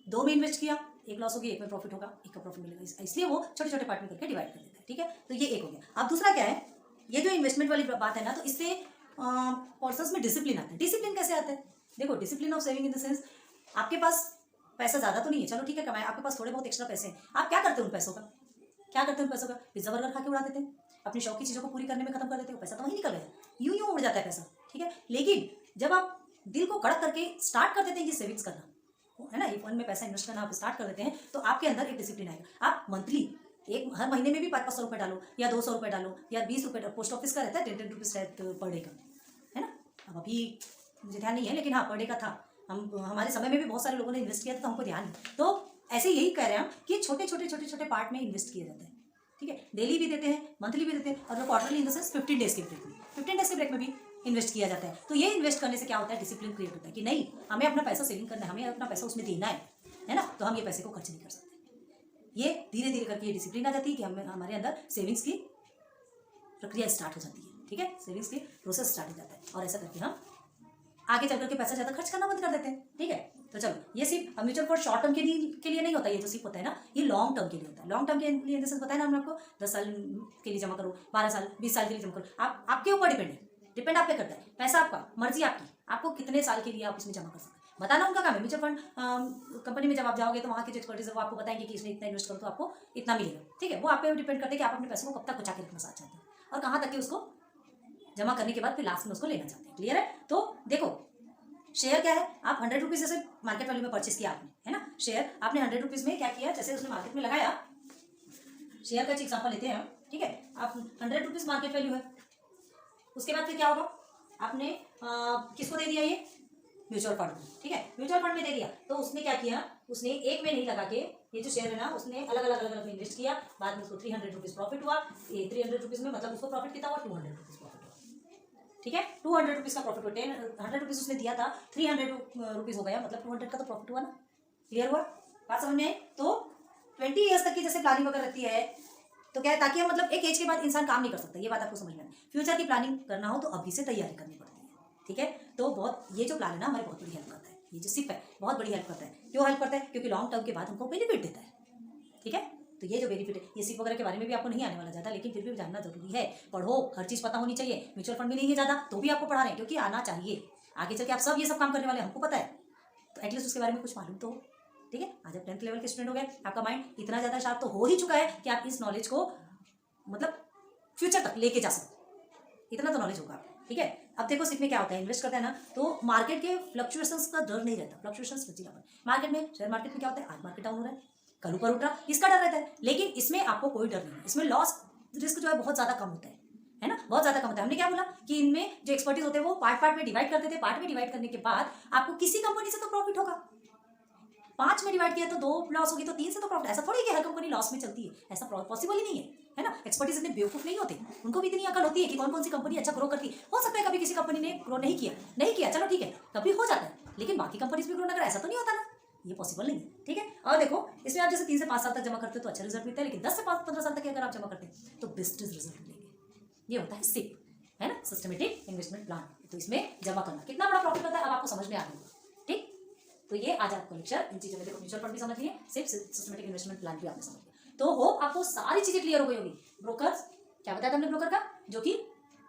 दो में इन्वेस्ट किया, एक लॉस होगी, एक में प्रॉफिट होगा, एक का प्रॉफिट मिलेगा, इसलिए वो छोटे छोटे पार्ट में करके डिवाइड कर देता है। ठीक है, तो ये एक हो गया। अब दूसरा क्या है, ये जो इन्वेस्टमेंट वाली बात है ना, तो इससे पर्सन्स में डिसिप्लिन आता है। डिसिप्लिन कैसे आता है? देखो, discipline of saving in the sense, आपके पास पैसा ज्यादा तो नहीं है, चलो ठीक है कमाए, आपके पास थोड़े बहुत एक्स्ट्रा पैसे हैं, आप क्या करते हो उन पैसों का? क्या करते हैं उन पैसों का? पिज्जा बर्गर खा के उड़ा देते हैं, अपनी शौक की चीजों को पूरी करने में खत्म कर देते हो, पैसा तो वहीं निकल गया, यूं यूं उड़ जाता है पैसा। ठीक है, लेकिन जब आप दिल को कड़क करके स्टार्ट कर देते हैं ये सेविंग्स करना, है ना, ये फंड में पैसा इन्वेस्ट करना आप स्टार्ट कर देते हैं, तो आपके अंदर एक डिसिप्लिन आएगा। आप मंथली हर महीने में भी 500 रुपये डालो, या 200 रुपये डालो, या 20 रुपये, पोस्ट ऑफिस का रहता है 10 रुपीज़ पर डे का, है ना। अब अभी मुझे ध्यान नहीं है, लेकिन हाँ पर डे का था, हमारे समय में भी बहुत सारे लोगों ने इन्वेस्ट किया था, तो हमको ध्यान है। तो ऐसे यही कह रहे हैं हम कि छोटे छोटे पार्ट में इन्वेस्ट किया जाता है। ठीक है, डेली भी देते हैं, मंथली भी देते हैं, और quarterly in the sense 15 days के ब्रेक में, 15 डेज के ब्रेक में भी इन्वेस्ट किया जाता है। तो ये इन्वेस्ट करने से क्या होता है, डिसिप्लिन क्रिएट होता है कि नहीं, हमें अपना पैसा सेविंग करना है, हमें अपना पैसा उसमें देना है ना, तो हम ये पैसे को खर्च नहीं कर सकते। ये धीरे धीरे करके ये डिसिप्लिन आ जाती है कि हमारे अंदर सेविंग्स की प्रक्रिया स्टार्ट हो जाती है। ठीक है, सेविंग्स की प्रोसेस स्टार्ट हो जाता है, और ऐसा करके हम आगे चल करके पैसा ज्यादा खर्च करना बंद कर देते हैं। ठीक है, तो चलो, ये सिर्फ म्यूचुअल फंड शॉर्ट टर्म के लिए नहीं होता, ये जो सिर्फ होता है ना, ये लॉन्ग टर्म के लिए होता है। लॉन्ग टर्म के लिए जैसे बताया ना हमने आपको, 10 साल के लिए जमा करो, 12 साल 20 साल के लिए जमा करो, आपके ऊपर डिपेंड आप पे करता है, पैसा आपका, मर्जी आपकी, आपको कितने साल के लिए आप इसमें जमा कर सकते हैं, बताना उनका काम है। म्यूचुअल फंड कंपनी में जब आप जाओगे तो वहाँ के जो एक्सपर्टीज है वो आपको बताएंगे कि इसमें इतना इन्वेस्ट करो तो आपको इतना मिलेगा। ठीक है, वो आप पे डिपेंड करते हैं कि आप अपने पैसे को कब तक बचा के रखना चाहते हैं और कहाँ तक कि उसको जमा करने के बाद फिर लास्ट में उसको लेना चाहते हैं। क्लियर है? तो देखो, शेयर क्या है, आप 100 रुपीज जैसे मार्केट वैल्यू में परचेस किया आपने, है ना, शेयर आपने 100 रुपीज में क्या किया, जैसे उसने मार्केट में लगाया, शेयर का एग्जांपल लेते हैं हम। ठीक है, आप 100 रुपीज मार्केट वैल्यू है, उसके बाद फिर क्या होगा, आपने किसको दे दिया, ये म्यूचुअल फंड में। ठीक है, म्यूचुअल फंड में दे दिया, तो उसने क्या किया, उसने एक में नहीं लगा के ये जो शेयर है ना, उसने अलग अलग में इन्वेस्ट किया, बाद में उसको 300 रुपीज प्रॉफिट हुआ, ये 300 रुपीज में मतलब उसको प्रॉफिट कितना हुआ, 200 रुपीज प्रॉफिट हुआ। ठीक है, 200 रुपीज का प्रॉफिट हुआ, 100 रुपीज उसने दिया था, 300 रुपीज हो गया, मतलब 200 का तो प्रॉफिट हुआ ना। क्लियर हुआ, बात समझ में आई? तो 20 ईयर्स तक की जैसे प्लानिंग वगैरह रहती है, तो क्या है, ताकि हम मतलब एक एज के बाद इंसान काम नहीं कर सकता, ये बात आपको समझ में आए। फ्यूचर की प्लानिंग करना हो तो अभी से तैयारी करनी पड़ती है। ठीक है, तो बहुत ये जो प्लान है ना, हमारी बहुत बड़ी हेल्प करता है, ये जो सिप है बहुत बड़ी हेल्प करता है। क्यों हेल्प करता है? क्योंकि लॉन्ग टर्म के बाद हमको बेनिफिट देता है। ठीक है, तो ये जो बेनिफिट है, ये सिप वगैरह के बारे में भी आपको नहीं आने वाला ज़्यादा, लेकिन फिर भी जानना जरूरी है। पढ़ो, हर चीज़ पता होनी चाहिए। म्यूचुअल फंड भी नहीं है ज़्यादा, तो भी आपको पढ़ा रहे हैं, क्योंकि आना चाहिए। आगे चल के आप सब ये सब काम करने वाले, हमको पता है, तो एटलीस्ट उसके बारे में कुछ मालूम तो हो। ठीक है, आज आप 10th लेवल के स्टूडेंट हो गए, आपका माइंड इतना ज़्यादा शार्प तो हो ही चुका है कि आप इस नॉलेज को मतलब फ्यूचर तक लेके जा सकते, इतना तो नॉलेज होगा। ठीक है, अब देखो सिप में क्या होता है, इन्वेस्ट करता है ना, तो मार्केट के फ्लक्चुएशंस का डर नहीं रहता, फ्लक्चुएशंस लचीलापन। मार्केट में, शेयर मार्केट में क्या होता है, आज मार्केट डाउन हो रहा है, कल ऊपर उठ रहा, इसका डर रहता है, लेकिन इसमें आपको कोई डर नहीं है, इसमें लॉस रिस्क जो है बहुत ज्यादा कम होता है ना, बहुत ज्यादा कम होता है। हमने क्या बोला कि इनमें जो एक्सपर्टीज होते हैं वो पार्ट में डिवाइड करते थे, पार्ट में डिवाइड करने के बाद आपको किसी कंपनी से तो प्रॉफिट होगा, 5 में डिवाइड किया तो 2 लॉस होगी, तो 3 से तो प्रॉफिट। ऐसा थोड़ी कि हर कंपनी लॉस में चलती है, ऐसा पॉसिबल ही नहीं है ना। एक्सपर्टीज इतने बेवकूफ नहीं होते, उनको भी इतनी अकल होती है कि कौन कौन सी कंपनी अच्छा ग्रो करती है। हो सकता है कभी किसी कंपनी ने ग्रो नहीं किया, चलो ठीक है, कभी हो जाता है, लेकिन बाकी कंपनीज भी ग्रो ना करे, ऐसा तो नहीं होता ना, ये पॉसिबल नहीं है। ठीक है, और देखो इसमें आप जैसे 3 से 5 साल तक जमा करते हो तो अच्छा रिजल्ट मिलता है, लेकिन 10 से 15 साल तक अगर आप जमा करते हैं तो बेस्ट रिजल्ट मिलेंगे। ये होता है सिप, है ना, सिस्टमेटिक इन्वेस्टमेंट प्लान। तो इसमें जमा करना कितना बड़ा प्रॉफिट होता है, अब आपको समझ में आ गया। ठीक, तो ये आज आपको लेक्चर इन चीजों में, देखो म्यूचुअल फंड भी समझ लिए, सिर्फ सिस्टमेटिक इन्वेस्टमेंट प्लान भी आपने समझ लिया, तो होप आपको सारी चीजें क्लियर हो गई होगी। ब्रोकर क्या बताया था हमने, ब्रोकर का जो कि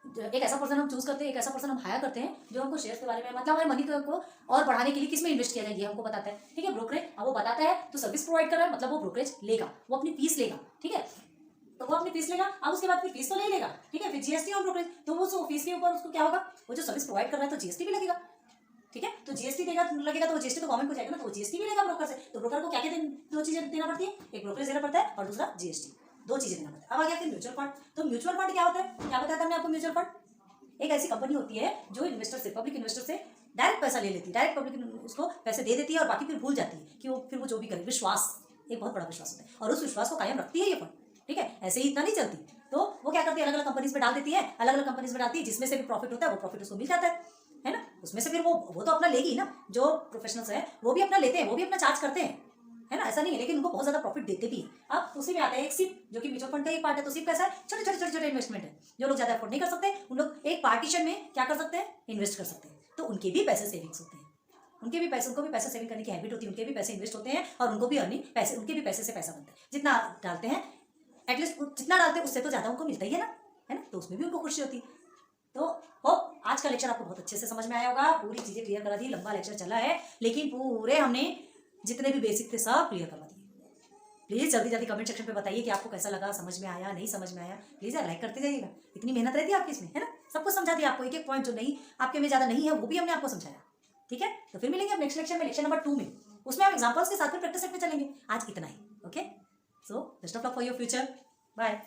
एक ऐसा पर्सन हम चूज करते हैं, एक ऐसा पर्सन हम हायर करते हैं जो हमको शेयर्स के बारे में, मतलब हमारे मनी को और बढ़ाने के लिए किस में इन्वेस्ट किया जाए ये हमको बताता है। ठीक है, ब्रोकरेज, अब वो बताता है तो सर्विस प्रोवाइड कर रहा है, मतलब वो ब्रोकरेज लेगा, वो अपनी फीस लेगा। ठीक है, तो वो अपनी फीस लेगा, अब उसके बाद फिर फीस तो ले लेगा। ठीक है, फिर जीएसटी और ब्रोकरेज, तो वो फीस के ऊपर उसको क्या होगा, वो जो सर्विस प्रोवाइड कर रहा है तो जीएसटी भी लगेगा। ठीक है, तो जीएसटी लगेगा तो वो जीएसटी तो गवर्नमेंट को जाएगा ना, तो वो जीएसटी भी लेगा ब्रोकर से। तो ब्रोकर को क्या क्या दो चीजें देना पड़ती है, एक ब्रोकरेज देना पड़ता है और दूसरा जीएसटी, 2 चीजें देना पड़ता है। अब आ गया म्यूचुअल फंड। तो म्यूचुअल फंड क्या होता है, क्या बताया था हमने आपको, म्यूचुअल फंड एक ऐसी कंपनी होती है जो इन्वेस्टर से, पब्लिक इन्वेस्टर से डायरेक्ट पैसा ले लेती है, डायरेक्ट पब्लिक उसको पैसे दे देती है और बाकी फिर भूल जाती है कि वो जो भी करे। विश्वास एक बहुत बड़ा विश्वास होता है और उस विश्वास को कायम रखती है ये फंड। ठीक है, ऐसे ही इतना नहीं चलती, तो वो क्या करती है, अलग अलग कंपनीज में डाल देती है, अलग अलग कंपनीज में डालती है, जिसमें से भी प्रॉफिट होता है वो प्रॉफिट उसको मिल जाता है ना, उसमें से फिर वो तो अपना लेगी ना, जो प्रोफेशनल्स हैं वो भी अपना लेते हैं, वो भी अपना चार्ज करते हैं, है ना, ऐसा नहीं है, लेकिन उनको बहुत ज्यादा प्रॉफिट देते भी हैं। अब उसी में आता है एक सिप, जो कि म्यूचुअल फंड का एक पार्ट है। तो सिप कैसा है, छोटे इन्वेस्टमेंट है, जो लोग ज्यादा अफोर्ड नहीं कर सकते उन लोग एक पार्टीशन में क्या कर सकते हैं, इन्वेस्ट कर सकते हैं, तो उनके भी पैसे सेविंग्स होते हैं। उनको भी पैसा सेविंग करने की हैबिट होती है, उनके भी पैसे इन्वेस्ट होते हैं और उनको भी अर्निंग पैसे, उनके भी पैसे से पैसा बनता है। जितना डालते हैं एटलीस्ट जितना डालते हैं उससे तो ज़्यादा उनको मिलता ही है ना, तो उसमें भी उनको खुशी होती है। तो होप आज का लेक्चर आपको बहुत अच्छे से समझ में आया होगा, पूरी चीज़ें क्लियर करा दी। लंबा लेक्चर चला है लेकिन पूरे हमने जितने भी बेसिक थे सब क्लियर करवा दिए। प्लीज़ जल्दी जल्दी कमेंट सेक्शन पे बताइए कि आपको कैसा लगा, समझ में आया नहीं समझ में आया। प्लीज़ यार लाइक करते जाइएगा, इतनी मेहनत रहती है आपकी इसमें, है ना। सब कुछ समझा दिया आपको, एक एक पॉइंट जो नहीं आपके में ज़्यादा नहीं है वो भी हमने आपको समझाया। ठीक है, तो फिर मिलेंगे अब नेक्स्ट लेक्चर में, लेक्चर नंबर 2 में। उसमें हम एग्जाम्पल्स के साथ में प्रैक्टिस सेट में चलेंगे। आज इतना ही। Okay, so best of luck for your future. Bye.